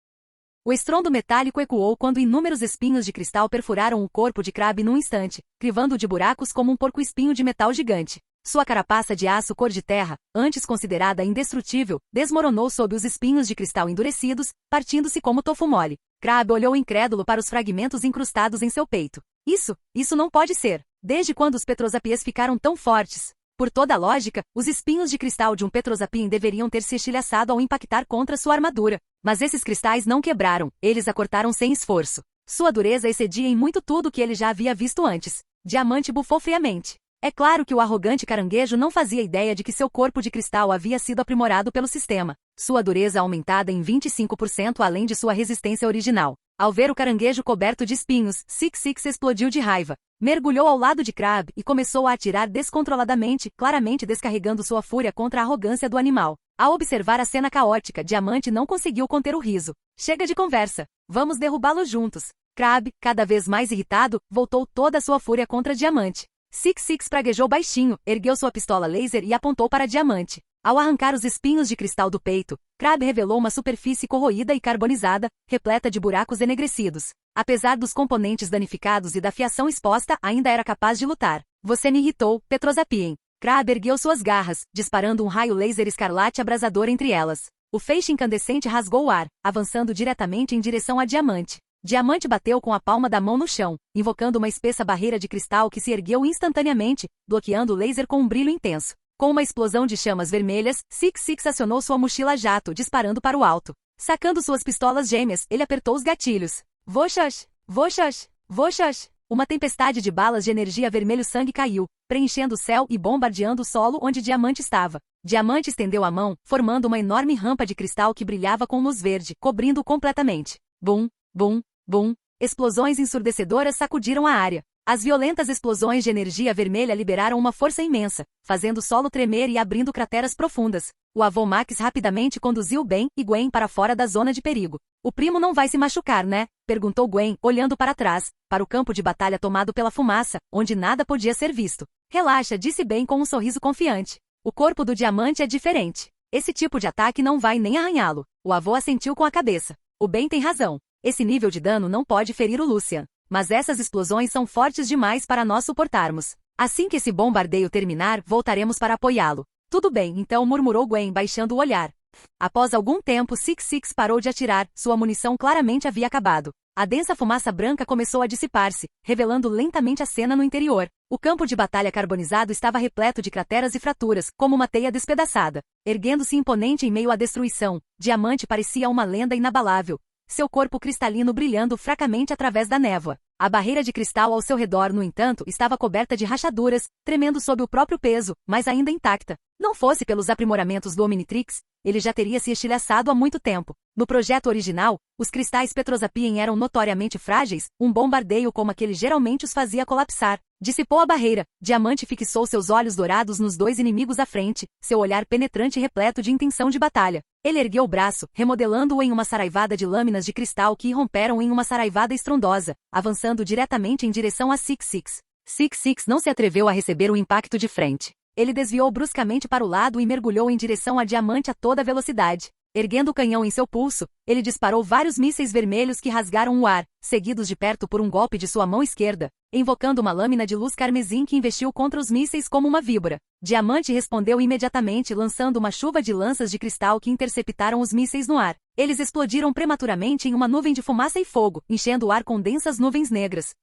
S2: O estrondo metálico ecoou quando inúmeros espinhos de cristal perfuraram o corpo de Crab num instante, crivando-o de buracos como um porco-espinho de metal gigante. Sua carapaça de aço cor de terra, antes considerada indestrutível, desmoronou sob os espinhos de cristal endurecidos, partindo-se como tofu mole. Crab olhou incrédulo para os fragmentos incrustados em seu peito. Isso não pode ser. Desde quando os Petrosapiens ficaram tão fortes? Por toda a lógica, os espinhos de cristal de um Petrosapien deveriam ter se estilhaçado ao impactar contra sua armadura. Mas esses cristais não quebraram, eles a cortaram sem esforço. Sua dureza excedia em muito tudo que ele já havia visto antes. Diamante bufou friamente. É claro que o arrogante caranguejo não fazia ideia de que seu corpo de cristal havia sido aprimorado pelo sistema. Sua dureza aumentada em 25% além de sua resistência original. Ao ver o caranguejo coberto de espinhos, Six explodiu de raiva. Mergulhou ao lado de Crab e começou a atirar descontroladamente, claramente descarregando sua fúria contra a arrogância do animal. Ao observar a cena caótica, Diamante não conseguiu conter o riso. Chega de conversa. Vamos derrubá-lo juntos. Crabbe, cada vez mais irritado, voltou toda a sua fúria contra Diamante. Six praguejou baixinho, ergueu sua pistola laser e apontou para Diamante. Ao arrancar os espinhos de cristal do peito, Crabbe revelou uma superfície corroída e carbonizada, repleta de buracos enegrecidos. Apesar dos componentes danificados e da fiação exposta, ainda era capaz de lutar. Você me irritou, Petrosapien. Crabbe ergueu suas garras, disparando um raio laser escarlate abrasador entre elas. O feixe incandescente rasgou o ar, avançando diretamente em direção a Diamante. Diamante bateu com a palma da mão no chão, invocando uma espessa barreira de cristal que se ergueu instantaneamente, bloqueando o laser com um brilho intenso. Com uma explosão de chamas vermelhas, Six acionou sua mochila jato, disparando para o alto. Sacando suas pistolas gêmeas, ele apertou os gatilhos. Voxas! Voxas! Voxas! Uma tempestade de balas de energia vermelho-sangue caiu, preenchendo o céu e bombardeando o solo onde Diamante estava. Diamante estendeu a mão, formando uma enorme rampa de cristal que brilhava com luz verde, cobrindo-o completamente. Bum, bum, bum. Explosões ensurdecedoras sacudiram a área. As violentas explosões de energia vermelha liberaram uma força imensa, fazendo o solo tremer e abrindo crateras profundas. O avô Max rapidamente conduziu Ben e Gwen para fora da zona de perigo. O primo não vai se machucar, né? Perguntou Gwen, olhando para trás, para o campo de batalha tomado pela fumaça, onde nada podia ser visto. Relaxa, disse Ben com um sorriso confiante. O corpo do Diamante é diferente. Esse tipo de ataque não vai nem arranhá-lo. O avô assentiu com a cabeça. O Ben tem razão. Esse nível de dano não pode ferir o Lucian. Mas essas explosões são fortes demais para nós suportarmos. Assim que esse bombardeio terminar, voltaremos para apoiá-lo. Tudo bem, então, murmurou Gwen, baixando o olhar. Após algum tempo, Six parou de atirar, sua munição claramente havia acabado. A densa fumaça branca começou a dissipar-se, revelando lentamente a cena no interior. O campo de batalha carbonizado estava repleto de crateras e fraturas, como uma teia despedaçada. Erguendo-se imponente em meio à destruição, Diamante parecia uma lenda inabalável. Seu corpo cristalino brilhando fracamente através da névoa. A barreira de cristal ao seu redor, no entanto, estava coberta de rachaduras, tremendo sob o próprio peso, mas ainda intacta. Não fosse pelos aprimoramentos do Omnitrix, ele já teria se estilhaçado há muito tempo. No projeto original, os cristais Petrosapien eram notoriamente frágeis, um bombardeio como aquele geralmente os fazia colapsar. Dissipou a barreira, Diamante fixou seus olhos dourados nos dois inimigos à frente, seu olhar penetrante e repleto de intenção de batalha. Ele ergueu o braço, remodelando-o em uma saraivada de lâminas de cristal que irromperam em uma saraivada estrondosa, avançando diretamente em direção a Six. Six não se atreveu a receber o impacto de frente. Ele desviou bruscamente para o lado e mergulhou em direção a Diamante a toda velocidade. Erguendo o canhão em seu pulso, ele disparou vários mísseis vermelhos que rasgaram o ar, seguidos de perto por um golpe de sua mão esquerda, invocando uma lâmina de luz carmesim que investiu contra os mísseis como uma víbora. Diamante respondeu imediatamente lançando uma chuva de lanças de cristal que interceptaram os mísseis no ar. Eles explodiram prematuramente em uma nuvem de fumaça e fogo, enchendo o ar com densas nuvens negras.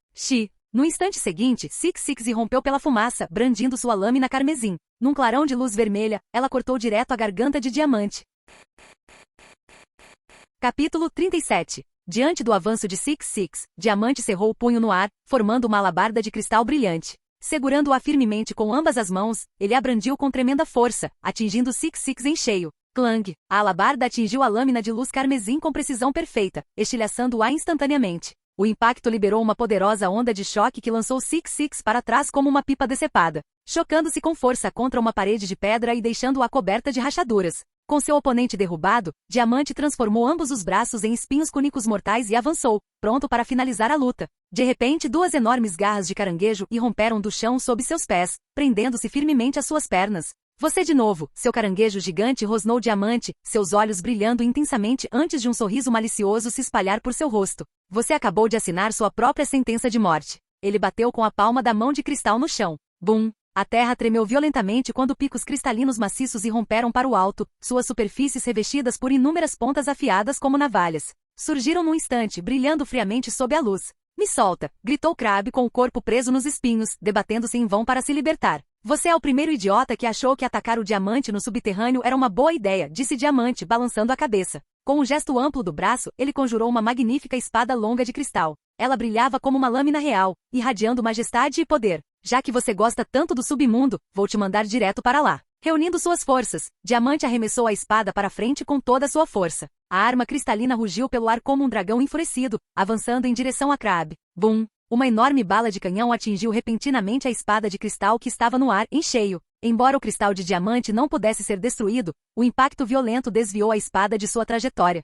S2: No instante seguinte, Six irrompeu pela fumaça, brandindo sua lâmina carmesim. Num clarão de luz vermelha, ela cortou direto a garganta de Diamante. Capítulo 37. Diante do avanço de Six, Diamante cerrou o punho no ar, formando uma alabarda de cristal brilhante. Segurando-a firmemente com ambas as mãos, ele a brandiu com tremenda força, atingindo Six em cheio. Clang! A alabarda atingiu a lâmina de luz carmesim com precisão perfeita, estilhaçando-a instantaneamente. O impacto liberou uma poderosa onda de choque que lançou Six para trás como uma pipa decepada, chocando-se com força contra uma parede de pedra e deixando-a coberta de rachaduras. Com seu oponente derrubado, Diamante transformou ambos os braços em espinhos cúnicos mortais e avançou, pronto para finalizar a luta. De repente, duas enormes garras de caranguejo irromperam do chão sob seus pés, prendendo-se firmemente às suas pernas. Você de novo, seu caranguejo gigante, rosnou Diamante, seus olhos brilhando intensamente antes de um sorriso malicioso se espalhar por seu rosto. Você acabou de assinar sua própria sentença de morte. Ele bateu com a palma da mão de cristal no chão. Bum! A terra tremeu violentamente quando picos cristalinos maciços irromperam para o alto, suas superfícies revestidas por inúmeras pontas afiadas como navalhas. Surgiram num instante, brilhando friamente sob a luz. Me solta! Gritou Crabbe com o corpo preso nos espinhos, debatendo-se em vão para se libertar. Você é o primeiro idiota que achou que atacar o Diamante no subterrâneo era uma boa ideia, disse Diamante, balançando a cabeça. Com um gesto amplo do braço, ele conjurou uma magnífica espada longa de cristal. Ela brilhava como uma lâmina real, irradiando majestade e poder. Já que você gosta tanto do submundo, vou te mandar direto para lá. Reunindo suas forças, Diamante arremessou a espada para frente com toda a sua força. A arma cristalina rugiu pelo ar como um dragão enfurecido, avançando em direção a Crabbe. Bum! Uma enorme bala de canhão atingiu repentinamente a espada de cristal que estava no ar, em cheio. Embora o cristal de Diamante não pudesse ser destruído, o impacto violento desviou a espada de sua trajetória.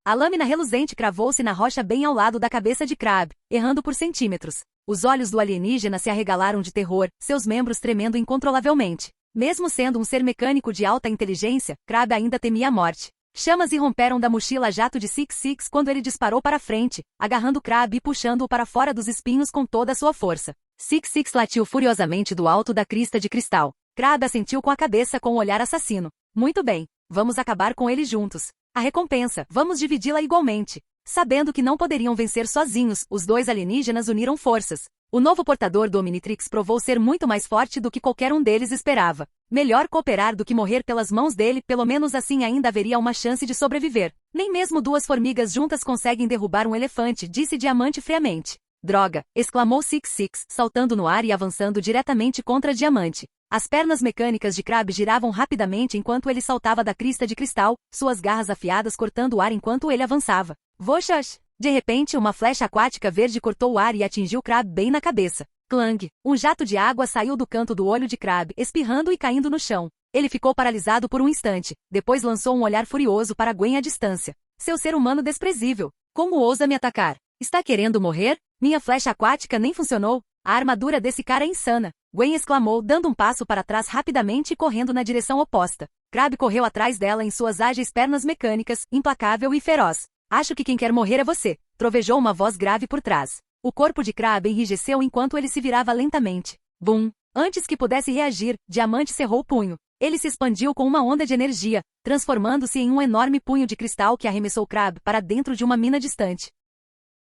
S2: A lâmina reluzente cravou-se na rocha bem ao lado da cabeça de Crabbe, errando por centímetros. Os olhos do alienígena se arregalaram de terror, seus membros tremendo incontrolavelmente. Mesmo sendo um ser mecânico de alta inteligência, Crabbe ainda temia a morte. Chamas irromperam da mochila jato de Six-Six quando ele disparou para frente, agarrando Crabbe e puxando-o para fora dos espinhos com toda a sua força. Six-Six latiu furiosamente do alto da crista de cristal. Crabbe assentiu com a cabeça com um olhar assassino. Muito bem, vamos acabar com ele juntos. A recompensa, vamos dividi-la igualmente. Sabendo que não poderiam vencer sozinhos, os dois alienígenas uniram forças. O novo portador do Omnitrix provou ser muito mais forte do que qualquer um deles esperava. Melhor cooperar do que morrer pelas mãos dele, pelo menos assim ainda haveria uma chance de sobreviver. Nem mesmo duas formigas juntas conseguem derrubar um elefante, disse Diamante friamente. Droga! Exclamou Six-Six, saltando no ar e avançando diretamente contra Diamante. As pernas mecânicas de Crabbe giravam rapidamente enquanto ele saltava da crista de cristal, suas garras afiadas cortando o ar enquanto ele avançava. Voxas! De repente, uma flecha aquática verde cortou o ar e atingiu Crabbe bem na cabeça. Clang! Um jato de água saiu do canto do olho de Crabbe, espirrando e caindo no chão. Ele ficou paralisado por um instante, depois lançou um olhar furioso para Gwen à distância. Seu ser humano desprezível! Como ousa me atacar? Está querendo morrer? Minha flecha aquática nem funcionou. A armadura desse cara é insana. Gwen exclamou, dando um passo para trás rapidamente e correndo na direção oposta. Crabbe correu atrás dela em suas ágeis pernas mecânicas, implacável e feroz. Acho que quem quer morrer é você, trovejou uma voz grave por trás. O corpo de Crabbe enrijeceu enquanto ele se virava lentamente. Bum! Antes que pudesse reagir, Diamante cerrou o punho. Ele se expandiu com uma onda de energia, transformando-se em um enorme punho de cristal que arremessou Crabbe para dentro de uma mina distante.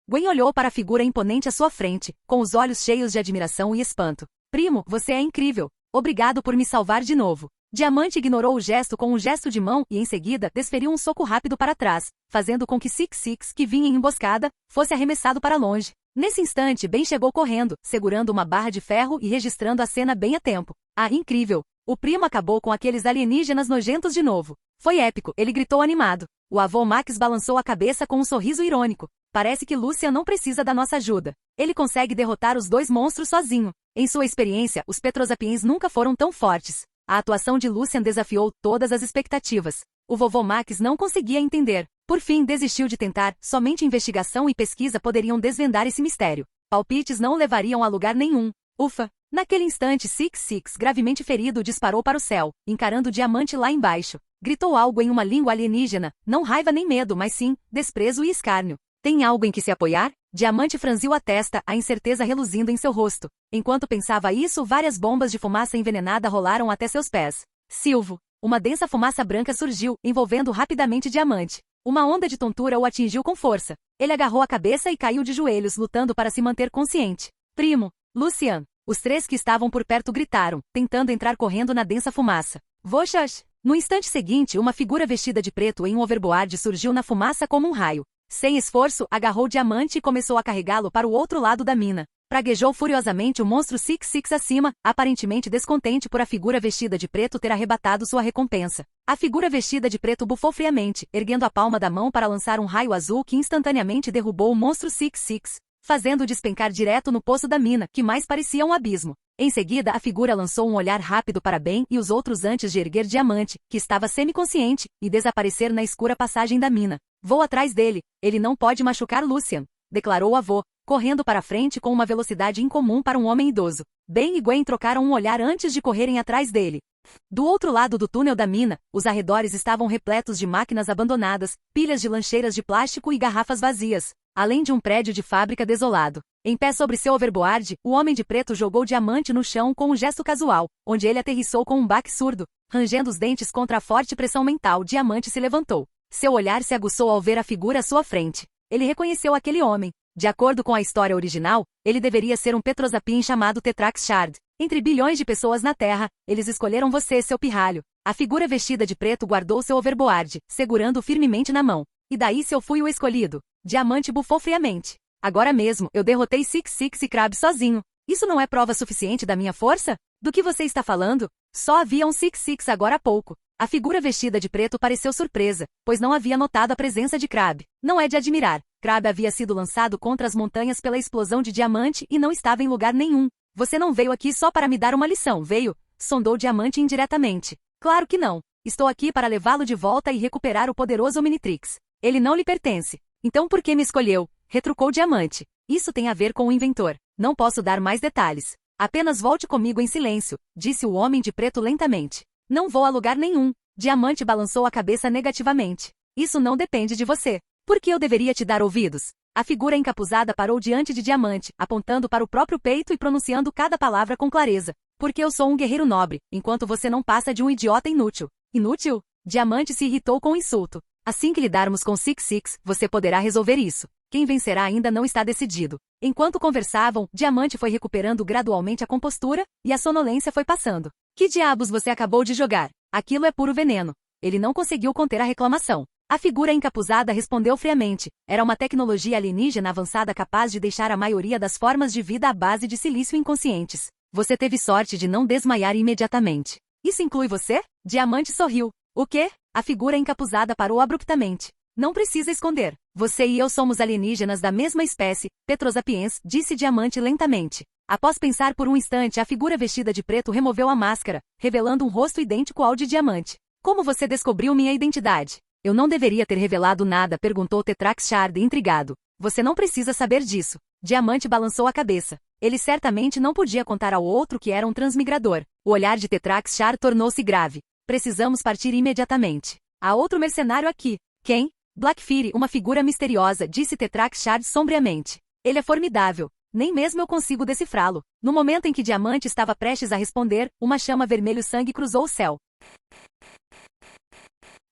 S2: Gwen olhou para a figura imponente à sua frente, com os olhos cheios de admiração e espanto. Primo, você é incrível. Obrigado por me salvar de novo. Diamante ignorou o gesto com um gesto de mão e, em seguida, desferiu um soco rápido para trás, fazendo com que Six-Six, que vinha em emboscada, fosse arremessado para longe. Nesse instante, Ben chegou correndo, segurando uma barra de ferro e registrando a cena bem a tempo. Ah, incrível! O primo acabou com aqueles alienígenas nojentos de novo. Foi épico, ele gritou animado. O avô Max balançou a cabeça com um sorriso irônico. Parece que Lucian não precisa da nossa ajuda. Ele consegue derrotar os dois monstros sozinho. Em sua experiência, os Petrosapiens nunca foram tão fortes. A atuação de Lucian desafiou todas as expectativas. O vovô Max não conseguia entender. Por fim, desistiu de tentar, somente investigação e pesquisa poderiam desvendar esse mistério. Palpites não o levariam a lugar nenhum. Ufa! Naquele instante, Six-Six, gravemente ferido, disparou para o céu, encarando o Diamante lá embaixo. Gritou algo em uma língua alienígena, não raiva nem medo, mas sim, desprezo e escárnio. Tem algo em que se apoiar? Diamante franziu a testa, a incerteza reluzindo em seu rosto. Enquanto pensava isso, várias bombas de fumaça envenenada rolaram até seus pés. Silvo! Uma densa fumaça branca surgiu, envolvendo rapidamente Diamante. Uma onda de tontura o atingiu com força. Ele agarrou a cabeça e caiu de joelhos, lutando para se manter consciente. Primo! Lucian! Os três que estavam por perto gritaram, tentando entrar correndo na densa fumaça. Voxas! No instante seguinte, uma figura vestida de preto em um overboard surgiu na fumaça como um raio. Sem esforço, agarrou Diamante e começou a carregá-lo para o outro lado da mina. Praguejou furiosamente o monstro Six-Six acima, aparentemente descontente por a figura vestida de preto ter arrebatado sua recompensa. A figura vestida de preto bufou friamente, erguendo a palma da mão para lançar um raio azul que instantaneamente derrubou o monstro Six-Six, fazendo-o despencar direto no poço da mina, que mais parecia um abismo. Em seguida, a figura lançou um olhar rápido para Ben e os outros antes de erguer Diamante, que estava semiconsciente, e desaparecer na escura passagem da mina. Vou atrás dele, ele não pode machucar Lucian, declarou o avô, correndo para frente com uma velocidade incomum para um homem idoso. Ben e Gwen trocaram um olhar antes de correrem atrás dele. Do outro lado do túnel da mina, os arredores estavam repletos de máquinas abandonadas, pilhas de lancheiras de plástico e garrafas vazias, além de um prédio de fábrica desolado. Em pé sobre seu overboard, o homem de preto jogou Diamante no chão com um gesto casual, onde ele aterrissou com um baque surdo. Rangendo os dentes contra a forte pressão mental, Diamante se levantou. Seu olhar se aguçou ao ver a figura à sua frente. Ele reconheceu aquele homem. De acordo com a história original, ele deveria ser um Petrosapien chamado Tetrax Shard. Entre bilhões de pessoas na Terra, eles escolheram você, seu pirralho. A figura vestida de preto guardou seu overboard, segurando-o firmemente na mão. E daí se eu fui o escolhido? Diamante bufou friamente. Agora mesmo, eu derrotei Six-Six e Crabbe sozinho. Isso não é prova suficiente da minha força? Do que você está falando? Só havia um Six-Six agora há pouco. A figura vestida de preto pareceu surpresa, pois não havia notado a presença de Crabbe. Não é de admirar. Crabbe havia sido lançado contra as montanhas pela explosão de Diamante e não estava em lugar nenhum. Você não veio aqui só para me dar uma lição, veio? Sondou Diamante indiretamente. Claro que não. Estou aqui para levá-lo de volta e recuperar o poderoso Omnitrix. Ele não lhe pertence. Então por que me escolheu? Retrucou Diamante. Isso tem a ver com o inventor. Não posso dar mais detalhes. Apenas volte comigo em silêncio, disse o homem de preto lentamente. Não vou a lugar nenhum. Diamante balançou a cabeça negativamente. Isso não depende de você. Por que eu deveria te dar ouvidos? A figura encapuzada parou diante de Diamante, apontando para o próprio peito e pronunciando cada palavra com clareza. Porque eu sou um guerreiro nobre, enquanto você não passa de um idiota inútil. Inútil? Diamante se irritou com o insulto. Assim que lidarmos com Six, você poderá resolver isso. Quem vencerá ainda não está decidido. Enquanto conversavam, Diamante foi recuperando gradualmente a compostura, e a sonolência foi passando. Que diabos você acabou de jogar? Aquilo é puro veneno. Ele não conseguiu conter a reclamação. A figura encapuzada respondeu friamente. Era uma tecnologia alienígena avançada capaz de deixar a maioria das formas de vida à base de silício inconscientes. Você teve sorte de não desmaiar imediatamente. Isso inclui você? Diamante sorriu. O quê? A figura encapuzada parou abruptamente. Não precisa esconder. Você e eu somos alienígenas da mesma espécie, Petrosapiens, disse Diamante lentamente. Após pensar por um instante, a figura vestida de preto removeu a máscara, revelando um rosto idêntico ao de Diamante. Como você descobriu minha identidade? Eu não deveria ter revelado nada, perguntou Tetrax Shard intrigado. Você não precisa saber disso. Diamante balançou a cabeça. Ele certamente não podia contar ao outro que era um transmigrador. O olhar de Tetrax Shard tornou-se grave. Precisamos partir imediatamente. Há outro mercenário aqui. Quem? Black Fury, uma figura misteriosa, disse Tetrax Shard sombriamente. Ele é formidável. Nem mesmo eu consigo decifrá-lo. No momento em que Diamante estava prestes a responder, uma chama vermelho-sangue cruzou o céu.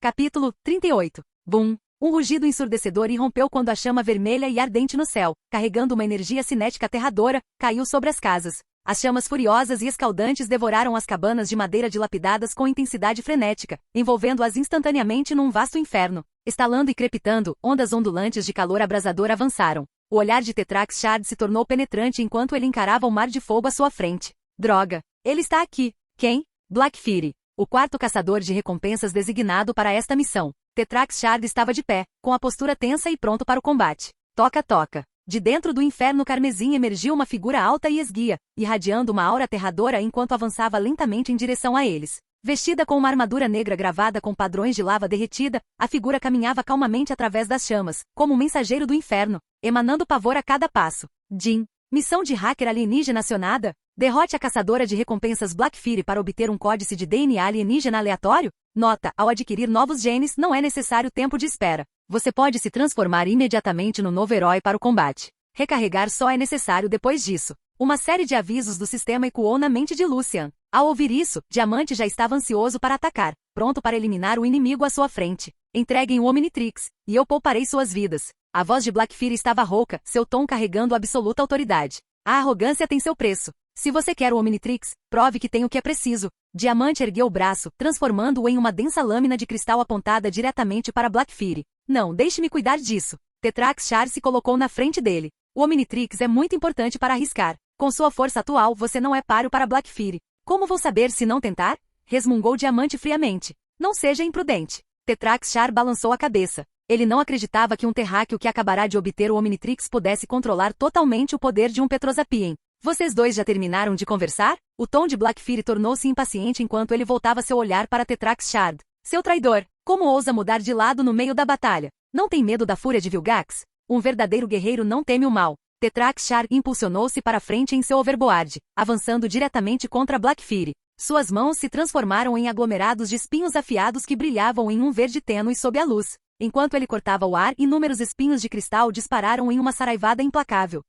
S2: Capítulo 38. Boom! Um rugido ensurdecedor irrompeu quando a chama vermelha e ardente no céu, carregando uma energia cinética aterradora, caiu sobre as casas. As chamas furiosas e escaldantes devoraram as cabanas de madeira dilapidadas com intensidade frenética, envolvendo-as instantaneamente num vasto inferno. Estalando e crepitando, ondas ondulantes de calor abrasador avançaram. O olhar de Tetrax Shard se tornou penetrante enquanto ele encarava o mar de fogo à sua frente. Droga! Ele está aqui! Quem? Black Fury. O quarto caçador de recompensas designado para esta missão. Tetrax Shard estava de pé, com a postura tensa e pronto para o combate. Toca, toca. De dentro do inferno carmesim emergiu uma figura alta e esguia, irradiando uma aura aterradora enquanto avançava lentamente em direção a eles. Vestida com uma armadura negra gravada com padrões de lava derretida, a figura caminhava calmamente através das chamas, como um mensageiro do inferno, emanando pavor a cada passo. Jin. Missão de hacker alienígena acionada? Derrote a caçadora de recompensas Black Fury para obter um códice de DNA alienígena aleatório? Nota: ao adquirir novos genes não é necessário tempo de espera. Você pode se transformar imediatamente no novo herói para o combate. Recarregar só é necessário depois disso. Uma série de avisos do sistema ecoou na mente de Lucian. Ao ouvir isso, Diamante já estava ansioso para atacar, pronto para eliminar o inimigo à sua frente. Entreguem o Omnitrix, e eu pouparei suas vidas. A voz de Black Fury estava rouca, seu tom carregando absoluta autoridade. A arrogância tem seu preço. Se você quer o Omnitrix, prove que tem o que é preciso. Diamante ergueu o braço, transformando-o em uma densa lâmina de cristal apontada diretamente para Black Fury. Não, deixe-me cuidar disso. Tetrax Shard se colocou na frente dele. O Omnitrix é muito importante para arriscar. Com sua força atual, você não é páreo para Black Fury. Como vou saber se não tentar? Resmungou Diamante friamente. Não seja imprudente. Tetrax Shard balançou a cabeça. Ele não acreditava que um terráqueo que acabará de obter o Omnitrix pudesse controlar totalmente o poder de um Petrosapien. Vocês dois já terminaram de conversar? O tom de Black Fury tornou-se impaciente enquanto ele voltava seu olhar para Tetrax Shard. Seu traidor! Como ousa mudar de lado no meio da batalha? Não tem medo da fúria de Vilgax? Um verdadeiro guerreiro não teme o mal. Tetrax Shard impulsionou-se para frente em seu overboard, avançando diretamente contra Black Fury. Suas mãos se transformaram em aglomerados de espinhos afiados que brilhavam em um verde tênue sob a luz. Enquanto ele cortava o ar, inúmeros espinhos de cristal dispararam em uma saraivada implacável.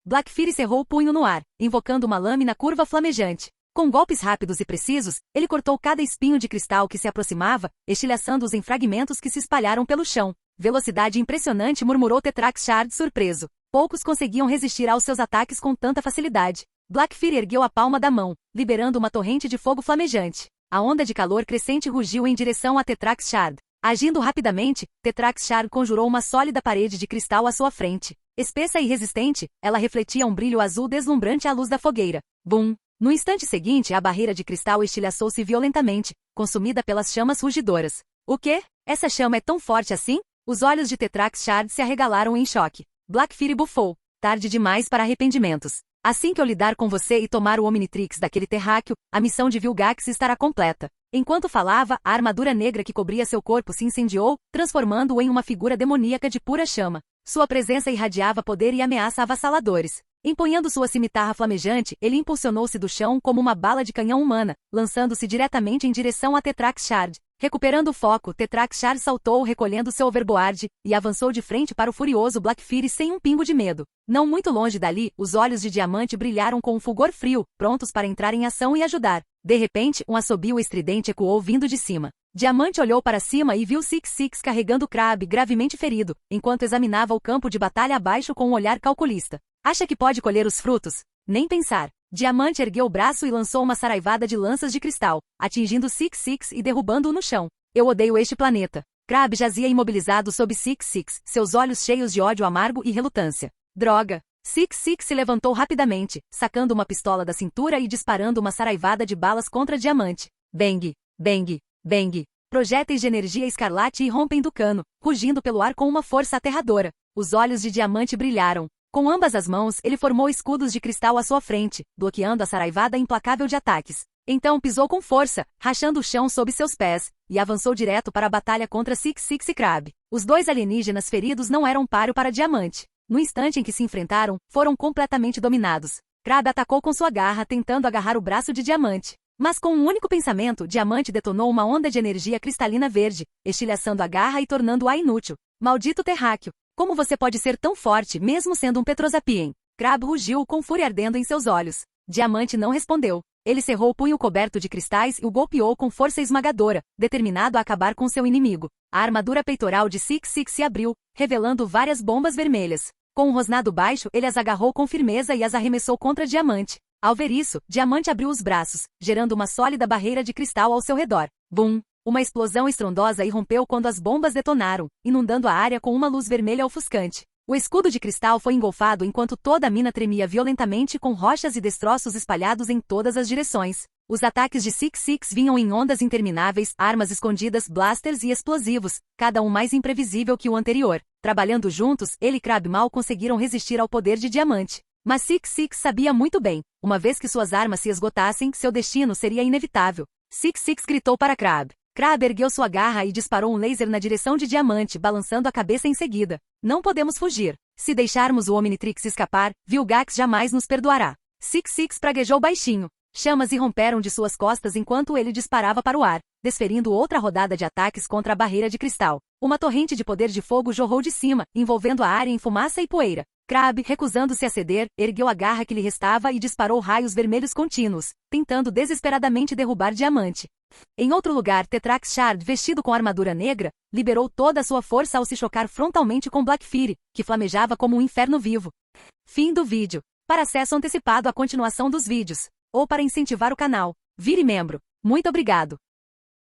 S2: Black Fury cerrou o punho no ar, invocando uma lâmina curva flamejante. Com golpes rápidos e precisos, ele cortou cada espinho de cristal que se aproximava, estilhaçando-os em fragmentos que se espalharam pelo chão. Velocidade impressionante, murmurou Tetrax Shard surpreso. Poucos conseguiam resistir aos seus ataques com tanta facilidade. Black Fury ergueu a palma da mão, liberando uma torrente de fogo flamejante. A onda de calor crescente rugiu em direção a Tetrax Shard. Agindo rapidamente, Tetrax Shard conjurou uma sólida parede de cristal à sua frente. Espessa e resistente, ela refletia um brilho azul deslumbrante à luz da fogueira. Bum! No instante seguinte, a barreira de cristal estilhaçou-se violentamente, consumida pelas chamas rugidoras. O quê? Essa chama é tão forte assim? Os olhos de Tetrax Shard se arregalaram em choque. Black Fury bufou. Tarde demais para arrependimentos. Assim que eu lidar com você e tomar o Omnitrix daquele terráqueo, a missão de Vilgax estará completa. Enquanto falava, a armadura negra que cobria seu corpo se incendiou, transformando-o em uma figura demoníaca de pura chama. Sua presença irradiava poder e ameaça avassaladores. Empunhando sua cimitarra flamejante, ele impulsionou-se do chão como uma bala de canhão humana, lançando-se diretamente em direção a Tetrax Shard. Recuperando o foco, Tetrax Shard saltou recolhendo seu overboard, e avançou de frente para o furioso Black Fury sem um pingo de medo. Não muito longe dali, os olhos de Diamante brilharam com um fulgor frio, prontos para entrar em ação e ajudar. De repente, um assobio estridente ecoou vindo de cima. Diamante olhou para cima e viu Six carregando Crabbe gravemente ferido, enquanto examinava o campo de batalha abaixo com um olhar calculista. Acha que pode colher os frutos? Nem pensar. Diamante ergueu o braço e lançou uma saraivada de lanças de cristal, atingindo Six e derrubando-o no chão. Eu odeio este planeta. Crabbe jazia imobilizado sob Six, seus olhos cheios de ódio amargo e relutância. Droga! Six se levantou rapidamente, sacando uma pistola da cintura e disparando uma saraivada de balas contra Diamante. Bang! Bang! Bang! Projéteis de energia escarlate irrompem do cano, rugindo pelo ar com uma força aterradora. Os olhos de Diamante brilharam. Com ambas as mãos, ele formou escudos de cristal à sua frente, bloqueando a saraivada implacável de ataques. Então pisou com força, rachando o chão sob seus pés, e avançou direto para a batalha contra Six e Crabbe. Os dois alienígenas feridos não eram páreo para Diamante. No instante em que se enfrentaram, foram completamente dominados. Crabbe atacou com sua garra, tentando agarrar o braço de Diamante. Mas com um único pensamento, Diamante detonou uma onda de energia cristalina verde, estilhaçando a garra e tornando-a inútil. Maldito terráqueo! Como você pode ser tão forte, mesmo sendo um Petrosapien? Crabbe rugiu com fúria ardendo em seus olhos. Diamante não respondeu. Ele cerrou o punho coberto de cristais e o golpeou com força esmagadora, determinado a acabar com seu inimigo. A armadura peitoral de Six se abriu, revelando várias bombas vermelhas. Com um rosnado baixo, ele as agarrou com firmeza e as arremessou contra Diamante. Ao ver isso, Diamante abriu os braços, gerando uma sólida barreira de cristal ao seu redor. Bum! Uma explosão estrondosa irrompeu quando as bombas detonaram, inundando a área com uma luz vermelha ofuscante. O escudo de cristal foi engolfado enquanto toda a mina tremia violentamente com rochas e destroços espalhados em todas as direções. Os ataques de Six vinham em ondas intermináveis, armas escondidas, blasters e explosivos, cada um mais imprevisível que o anterior. Trabalhando juntos, ele e Crabbe mal conseguiram resistir ao poder de Diamante. Mas Six sabia muito bem, uma vez que suas armas se esgotassem, seu destino seria inevitável. Six gritou para Crabbe. Crabbe ergueu sua garra e disparou um laser na direção de Diamante, balançando a cabeça em seguida. Não podemos fugir. Se deixarmos o Omnitrix escapar, Vilgax jamais nos perdoará. Six praguejou baixinho. Chamas irromperam de suas costas enquanto ele disparava para o ar, desferindo outra rodada de ataques contra a barreira de cristal. Uma torrente de poder de fogo jorrou de cima, envolvendo a área em fumaça e poeira. Crabbe, recusando-se a ceder, ergueu a garra que lhe restava e disparou raios vermelhos contínuos, tentando desesperadamente derrubar Diamante. Em outro lugar, Tetrax Shard, vestido com armadura negra, liberou toda a sua força ao se chocar frontalmente com Black Fury, que flamejava como um inferno vivo. Fim do vídeo. Para acesso antecipado à continuação dos vídeos, ou para incentivar o canal, vire membro. Muito obrigado.